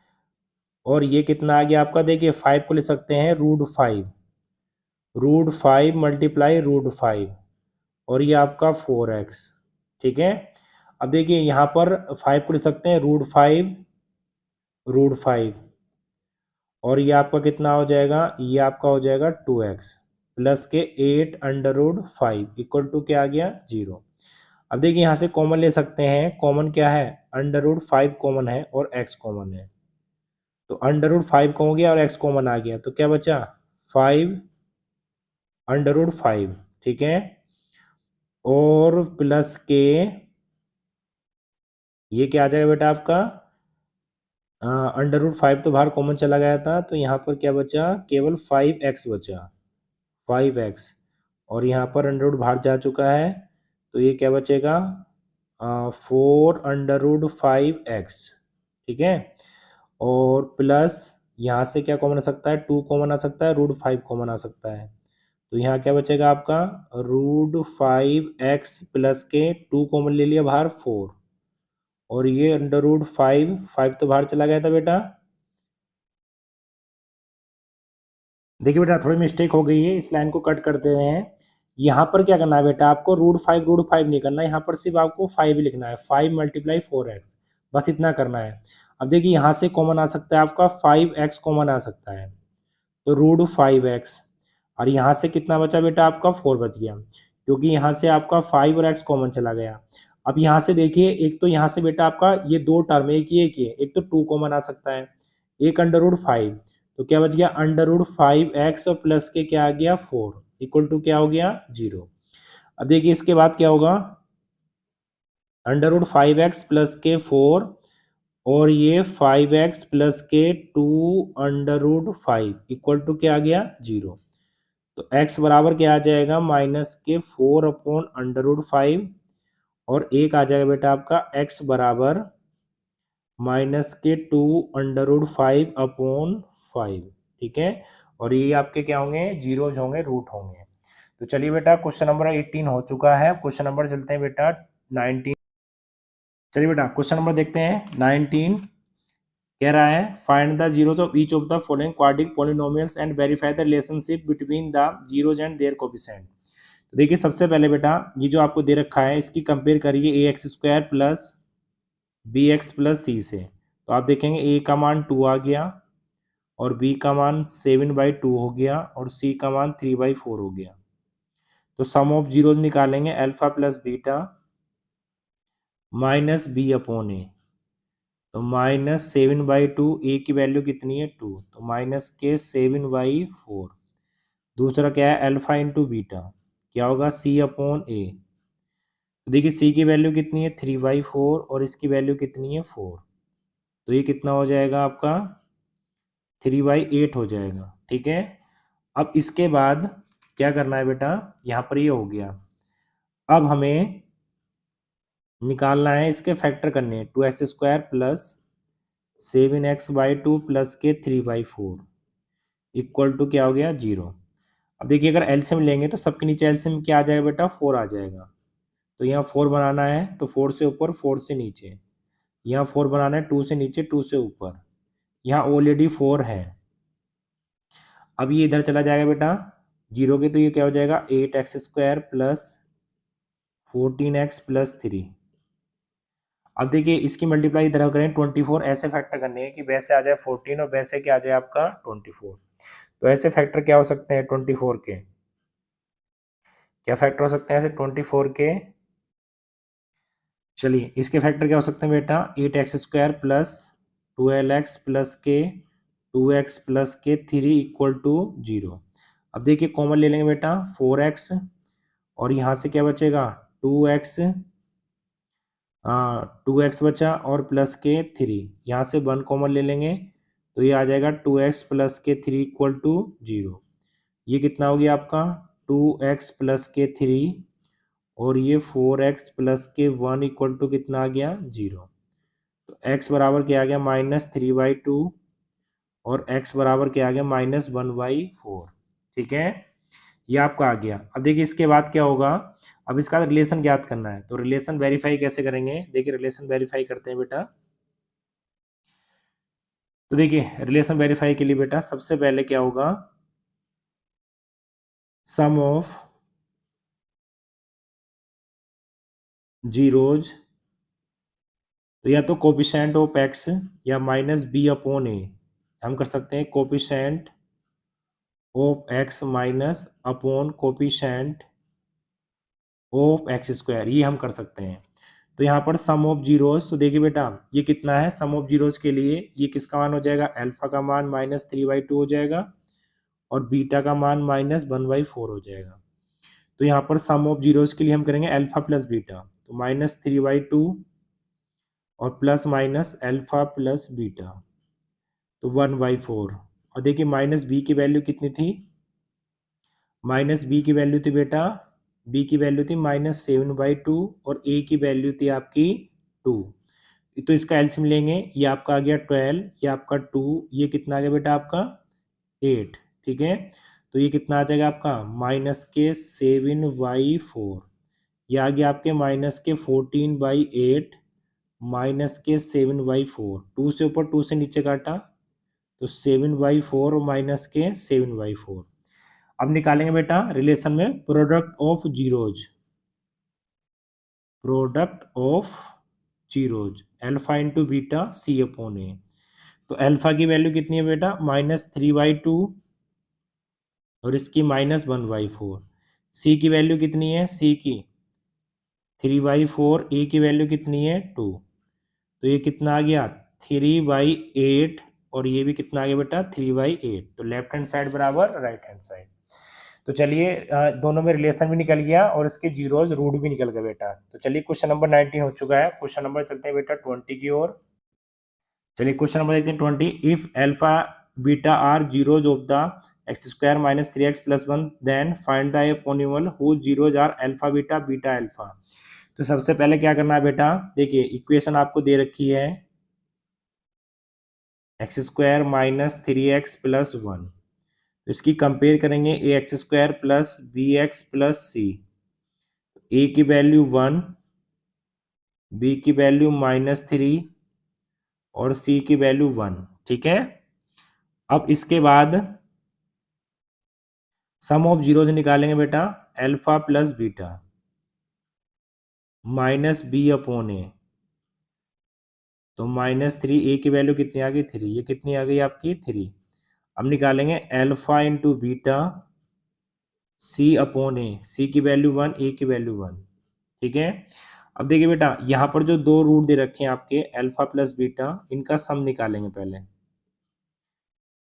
और ये कितना आ गया आपका, देखिए 5 को ले सकते हैं √5, √5 मल्टीप्लाई √5 और ये आपका 4x। ठीक है, अब देखिए यहाँ पर 5 को ले सकते हैं √5 और ये आपका कितना हो जाएगा, ये आपका हो जाएगा 2x प्लस के 8√5 इक्वल टू क्या आ गया 0। अब देखिए यहाँ से कॉमन ले सकते हैं, कॉमन क्या है, √5 कॉमन है और x कॉमन है, तो √5 कॉमन हो गया और x कॉमन आ गया, तो क्या बचा 5√5। ठीक है, और प्लस के ये क्या आ जाएगा बेटा आपका, √5 तो बाहर कॉमन चला गया था, तो यहाँ पर क्या बचा, केवल 5x बचा, 5x और यहाँ पर अंडर रूट बाहर जा चुका है, तो ये क्या बचेगा 4√5x। ठीक है, और प्लस यहाँ से क्या कॉमन आ सकता है, 2 कॉमन आ सकता है, √5 कॉमन आ सकता है, तो यहाँ क्या बचेगा आपका √5x प्लस के 2 कॉमन ले लिया बाहर 4 और ये √5, 5 तो बाहर चला गया था बेटा। देखिए बेटा थोड़ी मिस्टेक हो गई है, इस लाइन को कट करते हैं। यहाँ पर क्या करना है बेटा, आपको √5 नहीं करना है, यहाँ पर सिर्फ आपको 5 ही लिखना है, 5 मल्टीप्लाई 4x, बस इतना करना है। अब देखिए यहाँ से कॉमन आ सकता है आपका 5x कॉमन आ सकता है, तो √5x और यहाँ से कितना बचा बेटा आपका 4 बच गया, क्योंकि यहाँ से आपका 5 और x कॉमन चला गया। अब यहाँ से देखिए, एक तो यहाँ से बेटा आपका ये दो टर्म एक ही है, एक तो 2 कॉमन आ सकता है, एक √5, तो क्या बच गया √5x और प्लस के क्या आ गया 4 इक्वल टू क्या हो गया 0। अब देखिए इसके बाद क्या होगा, √5x प्लस के 4 और ये 5x प्लस के 2√5 इक्वल टू क्या आ गया 0। तो x बराबर क्या आ जाएगा, माइनस के 4/√5 और एक आ जाएगा बेटा आपका x बराबर माइनस के 2√5/5। ठीक है, और ये आपके क्या होंगे, जीरोज होंगे, रूट होंगे। तो चलिए बेटा क्वेश्चन नंबर 18 हो चुका है, क्वेश्चन नंबर चलते हैं बेटा 19। चलिए बेटा क्वेश्चन नंबर देखते हैं 19। कह रहा है find the zeros of each of the following quadratic polynomials and verify the relationship between the zeros and their coefficient. तो देखिए सबसे पहले बेटा ये जो आपको दे रखा है इसकी कंपेयर करिए ax² plus bx plus c से, तो आप देखेंगे a का मान 2 आ गया और b का मान 7/2 हो गया और c का मान 3/4 हो गया। तो सम ऑफ जीरोज निकालेंगे, alpha plus beta minus b upon a, तो -7/2, ए की वैल्यू कितनी है 2, तो माइनस के 7/4। दूसरा क्या है अल्फा इंटू बीटा, क्या होगा c अपॉन ए, तो देखिए c की वैल्यू कितनी है 3/4 और इसकी वैल्यू कितनी है 4, तो ये कितना हो जाएगा आपका 3/8 हो जाएगा। ठीक है, अब इसके बाद क्या करना है बेटा, यहाँ पर ये हो गया। अब हमें निकालना है, इसके फैक्टर करने हैं, 2x² प्लस 7x/2 प्लस के 3/4 इक्वल टू क्या हो गया 0। अब देखिए अगर एलसीएम लेंगे तो सबके नीचे एलसीएम क्या आ जाएगा बेटा 4 आ जाएगा। तो यहाँ 4 बनाना है तो 4 से ऊपर 4 से नीचे, यहाँ 4 बनाना है 2 से नीचे 2 से ऊपर, यहाँ ऑलरेडी 4 है। अब ये इधर चला जाएगा बेटा 0 के, तो ये क्या हो जाएगा 8x² प्लस 14x प्लस 3। अब देखिए इसकी मल्टीप्लाई इधर करें 24, ऐसे फैक्टर करने हैं कि वैसे आ जाए 14 और वैसे क्या आ जाए आपका 24। तो ऐसे फैक्टर क्या हो सकते हैं 24 के, क्या फैक्टर हो सकते हैं ऐसे 24 के, चलिए इसके फैक्टर क्या हो सकते हैं बेटा 8x² प्लस 12x प्लस के 2x प्लस के 3 इक्वल टू 0। अब देखिए कॉमन ले लेंगे बेटा 4x और यहाँ से क्या बचेगा 2x, 2x बचा और प्लस के 3, यहाँ से 1 कॉमन ले लेंगे तो ये आ जाएगा 2x प्लस के 3 इक्वल टू 0। ये कितना हो गया आपका 2x प्लस के 3 और ये 4x प्लस के 1 इक्वल टू कितना आ गया 0। तो x बराबर क्या आ गया -3/2 और x बराबर क्या आ गया -1/4। ठीक है, ये आपका आ गया। अब देखिए इसके बाद क्या होगा, अब इसका रिलेशन ज्ञात करना है, तो रिलेशन वेरीफाई कैसे करेंगे, देखिए रिलेशन वेरीफाई करते हैं बेटा। तो देखिए रिलेशन वेरीफाई के लिए बेटा सबसे पहले क्या होगा, सम ऑफ जीरोज, तो या तो कोफिशिएंट ऑफ x या -b/a, हम कर सकते हैं coefficient of x minus upon coefficient of x², ये हम कर सकते हैं। तो यहाँ पर सम ऑफ जीरोज, तो देखिए बेटा ये कितना है, सम ऑफ जीरोज के लिए ये किसका मान हो जाएगा, अल्फा का मान -3/2 हो जाएगा और बीटा का मान -1/4 हो जाएगा। तो यहाँ पर सम ऑफ जीरोज के लिए हम करेंगे अल्फा प्लस बीटा, तो -3/2 और plus minus alpha plus beta, तो 1/4। और देखिए माइनस बी की वैल्यू कितनी थी, माइनस बी की वैल्यू थी बेटा, बी की वैल्यू थी -7/2 और ए की वैल्यू थी आपकी 2। तो इसका एलसीएम लेंगे, ये आपका आ गया 12, ये आपका 2, ये कितना आ गया बेटा आपका 8। ठीक है, तो ये कितना आ जाएगा आपका -7/4, ये आ गया आपके -14/8 -7/4, 2 से ऊपर 2 से नीचे काटा तो 7/4 -7/4। अब निकालेंगे बेटा रिलेशन में product of zeros, product of zeros alpha into beta C/A। तो अल्फा की वैल्यू कितनी है बेटा -3/2 और इसकी -1/4। सी की वैल्यू कितनी है, सी की 3/4, ए की वैल्यू कितनी है 2, तो ये कितना आ गया 3/8 और ये भी कितना आ गया बेटा 3/8। तो लेफ्ट हैंड साइड बराबर राइट हैंड साइड। तो चलिए दोनों में रिलेशन भी निकल गया और इसके जीरोज रूट भी निकल गए बेटा। तो चलिए क्वेश्चन नंबर 19 हो चुका है, क्वेश्चन नंबर चलते हैं बेटा 20 की ओर। चलिए क्वेश्चन नंबर देखते हैं 20, if alpha beta are zeros of the x² - 3x + 1 then find the polynomial whose zeros are alpha beta beta alpha. तो सबसे पहले क्या करना है बेटा, देखिए इक्वेशन आपको दे रखी है x² - 3x + 1, तो इसकी कंपेयर करेंगे ax² plus bx plus c, a की वैल्यू 1, b की वैल्यू -3 और c की वैल्यू 1। ठीक है, अब इसके बाद सम ऑफ जीरोज निकालेंगे बेटा, अल्फा प्लस बीटा -b/a, तो -3, a की वैल्यू कितनी आ गई 3, ये कितनी आ गई आपकी 3। अब निकालेंगे alpha into beta C/A, C की वैल्यू 1, A की वैल्यू 1। ठीक है, अब देखिए बेटा यहाँ पर जो दो रूट दे रखे हैं आपके अल्फा प्लस बीटा, इनका सम निकालेंगे पहले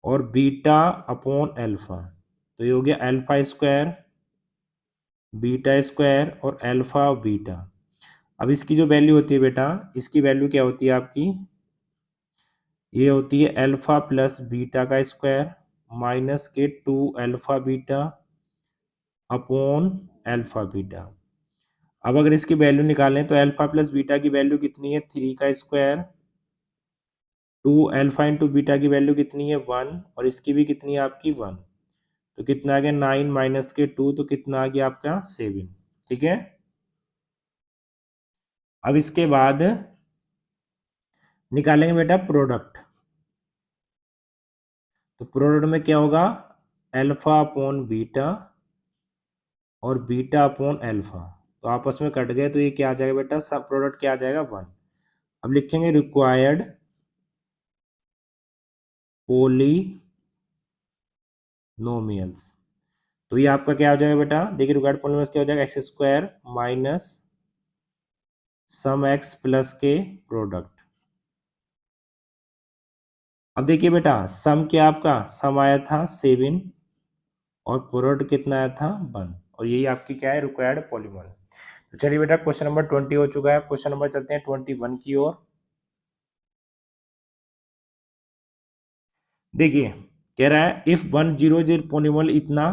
और बीटा अपॉन अल्फा, तो ये हो गया अल्फा स्क्वायर बीटा स्क्वायर और अल्फा और बीटा। अब इसकी जो वैल्यू होती है बेटा, इसकी वैल्यू क्या होती है आपकी, ये होती है अल्फा प्लस बीटा का स्क्वायर माइनस के 2 alpha beta upon alpha beta. अब अगर इसकी वैल्यू निकालें तो अल्फा प्लस बीटा की वैल्यू कितनी है, 3 का स्क्वायर, 2 अल्फा इंटू बीटा की वैल्यू कितनी है, 1, और इसकी भी कितनी है आपकी 1, तो कितना आ गया 9 माइनस के 2, तो कितना आ गया आपका 7। ठीक है, अब इसके बाद निकालेंगे बेटा प्रोडक्ट। तो प्रोडक्ट में क्या होगा, अल्फा अपॉन बीटा और बीटा अपॉन अल्फा, तो आपस में कट गए, तो ये क्या आ जाएगा बेटा, सब प्रोडक्ट क्या आ जाएगा 1। अब लिखेंगे रिक्वायर्ड पोलिनोमियल्स, तो ये आपका क्या हो जाएगा बेटा, देखिए रिक्वायर्ड पोलिनोमियल्स क्या हो जाएगा, x square minus sum x plus के प्रोडक्ट। अब देखिए बेटा सम क्या आपका, सम आया था 7 और प्रोडक्ट कितना आया था 1, और यही आपकी क्या है रिक्वायर्ड पॉलीमॉल। तो चलिए बेटा क्वेश्चन नंबर 20 हो चुका है, क्वेश्चन नंबर चलते हैं 21 की ओर। देखिए कह रहा है इफ 1 0 0 पॉलीमॉल इतना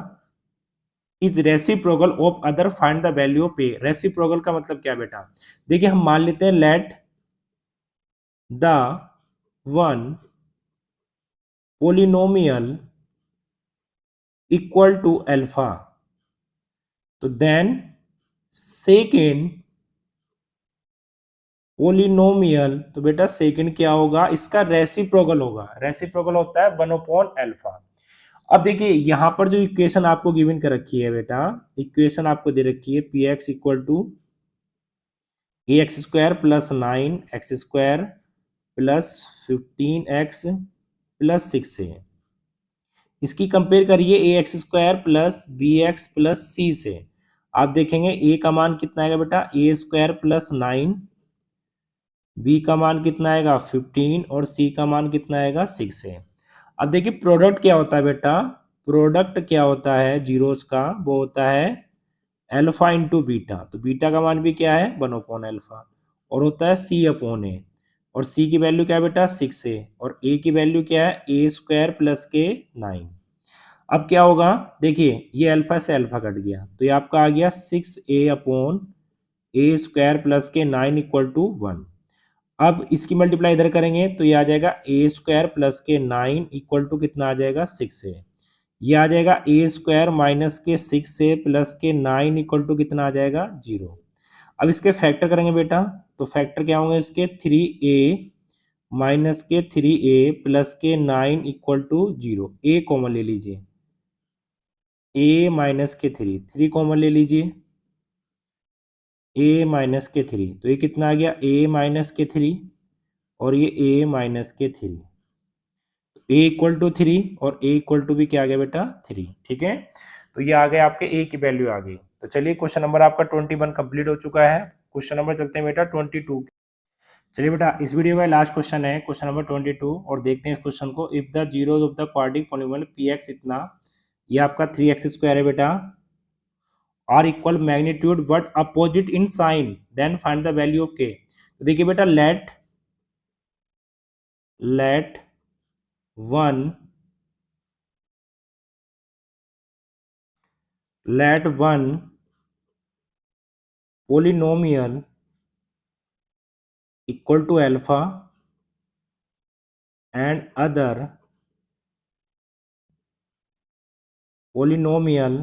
is reciprocal of other find the value of a. Reciprocal का मतलब क्या बेटा, देखिए हम मान लेते हैं let the one polynomial equal to alpha, तो देन सेकेंड पोलिनोमियल, तो बेटा सेकेंड क्या होगा, इसका रेसिप्रोकल होगा, रेसिप्रोकल होता है 1 अपॉन अल्फा। अब देखिए यहां पर जो इक्वेशन आपको गिवन कर रखी है बेटा, इक्वेशन आपको दे रखी है p x equal to a x square plus 9 x square plus 15 x plus 6 है। इसकी कंपेयर करिए a x square plus b x plus c से। आप देखेंगे ए का मान कितना आएगा बेटा, ए स्क्वायर प्लस 9, बी का मान कितना आएगा 15, और सी का मान कितना आएगा 6 है। अब देखिए प्रोडक्ट क्या होता है बेटा, प्रोडक्ट क्या होता है जीरोस का, वो होता है अल्फा इंटू बीटा, तो बीटा का मान भी क्या है 1 अपॉन अल्फा, और होता है सी अपॉन ए, और सी की वैल्यू क्या है बेटा 6 है, और ए की वैल्यू क्या है ए स्क्वायर प्लस के 9। अब क्या होगा, देखिए ये अल्फा से अल्फा कट गया, तो ये आपका आ गया 6 ए अपॉन ए स्क्वायर प्लस के 9 इक्वल टू 1। अब इसकी मल्टीप्लाई इधर करेंगे तो ये आ जाएगा ए स्क्वायर प्लस के 9 इक्वल टू कितना आ जाएगा 6 है। ये आ जाएगा ए स्क्वायर माइनस के 6 से प्लस के 9 इक्वल टू कितना आ जाएगा 0। अब इसके फैक्टर करेंगे बेटा, तो फैक्टर क्या होंगे इसके 3a माइनस के 3a प्लस के 9 इक्वल टू 0। ए कॉमन ले लीजिए, a माइनस के 3 कॉमन ले लीजिए, a माइनस के 3, तो ये कितना आ गया a माइनस के 3 और ये a माइनस के 3, a इक्वल टू 3 और a इक्वल टू भी क्या आ गया बेटा 3। ठीक है, तो ये आ गए आपके a की वैल्यू आ गई। तो चलिए क्वेश्चन नंबर आपका 21 कंप्लीट हो चुका है। क्वेश्चन नंबर चलते हैं बेटा 22। चलिए बेटा इस वीडियो का लास्ट क्वेश्चन है क्वेश्चन नंबर 22, और देखते हैं इस क्वेश्चन को। If the zeros of the quadratic polynomial p x इतना, ये आपका 3x स्क्वायर है बेटा, are equal magnitude but opposite in sign, then find the value of k. तो देखिए बेटा let one polynomial equal to alpha and other polynomial।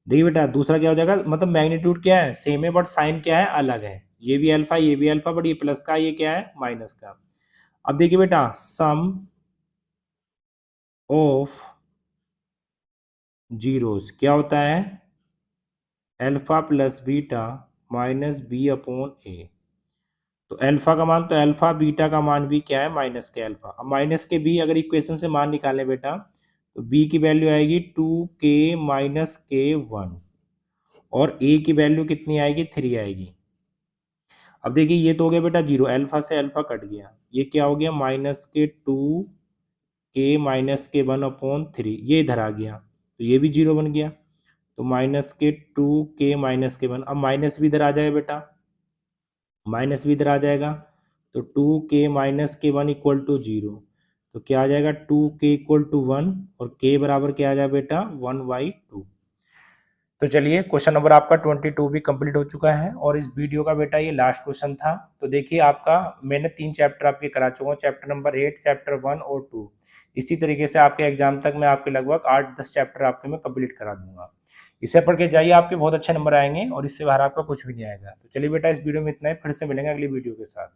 देखिए बेटा दूसरा क्या हो जाएगा, मतलब मैग्नीट्यूड क्या है सेम है बट साइन क्या है अलग है, ये भी अल्फा ये भी अल्फा, बट ये प्लस का ये क्या है माइनस का। अब देखिए बेटा सम ऑफ जीरोस क्या होता है, alpha plus beta minus b upon a. तो अल्फा का मान तो अल्फा, बीटा का मान भी क्या है माइनस के अल्फा। अब माइनस के बी अगर इक्वेशन से मान निकालें बेटा, तो बी की वैल्यू आएगी 2k माइनस के 1, और ए की वैल्यू कितनी आएगी 3 आएगी। अब देखिए ये तो हो गया बेटा जीरो, अल्फा से अल्फा कट गया, ये क्या हो गया माइनस के 2k माइनस के 1 अपॉन 3, ये इधर आ गया तो ये भी जीरो बन गया, तो माइनस के 2k माइनस के 1। अब माइनस भी इधर आ जाएगा बेटा, माइनस भी इधर आ जाएगा, तो 2k माइनस के 1 इक्वल टू 0, तो क्या आ जाएगा 2k इक्वल टू 1, और k बराबर क्या आ जाएगा बेटा 1/2। तो चलिए क्वेश्चन नंबर आपका 22 भी कंप्लीट हो चुका है और इस वीडियो का बेटा ये लास्ट क्वेश्चन था। तो देखिए आपका मैंने 3 चैप्टर आपके करा चुका हूँ, चैप्टर नंबर 8, चैप्टर 1 और 2। इसी तरीके से आपके एग्जाम तक मैं आपके लगभग 8-10 चैप्टर आपके मैं कंप्लीट करा दूंगा। इसे पढ़ के जाइए, आपके बहुत अच्छे नंबर आएंगे और इससे बाहर आपका कुछ भी नहीं आएगा। तो चलिए बेटा इस वीडियो में इतना ही, फिर से मिलेंगे अगली वीडियो के साथ।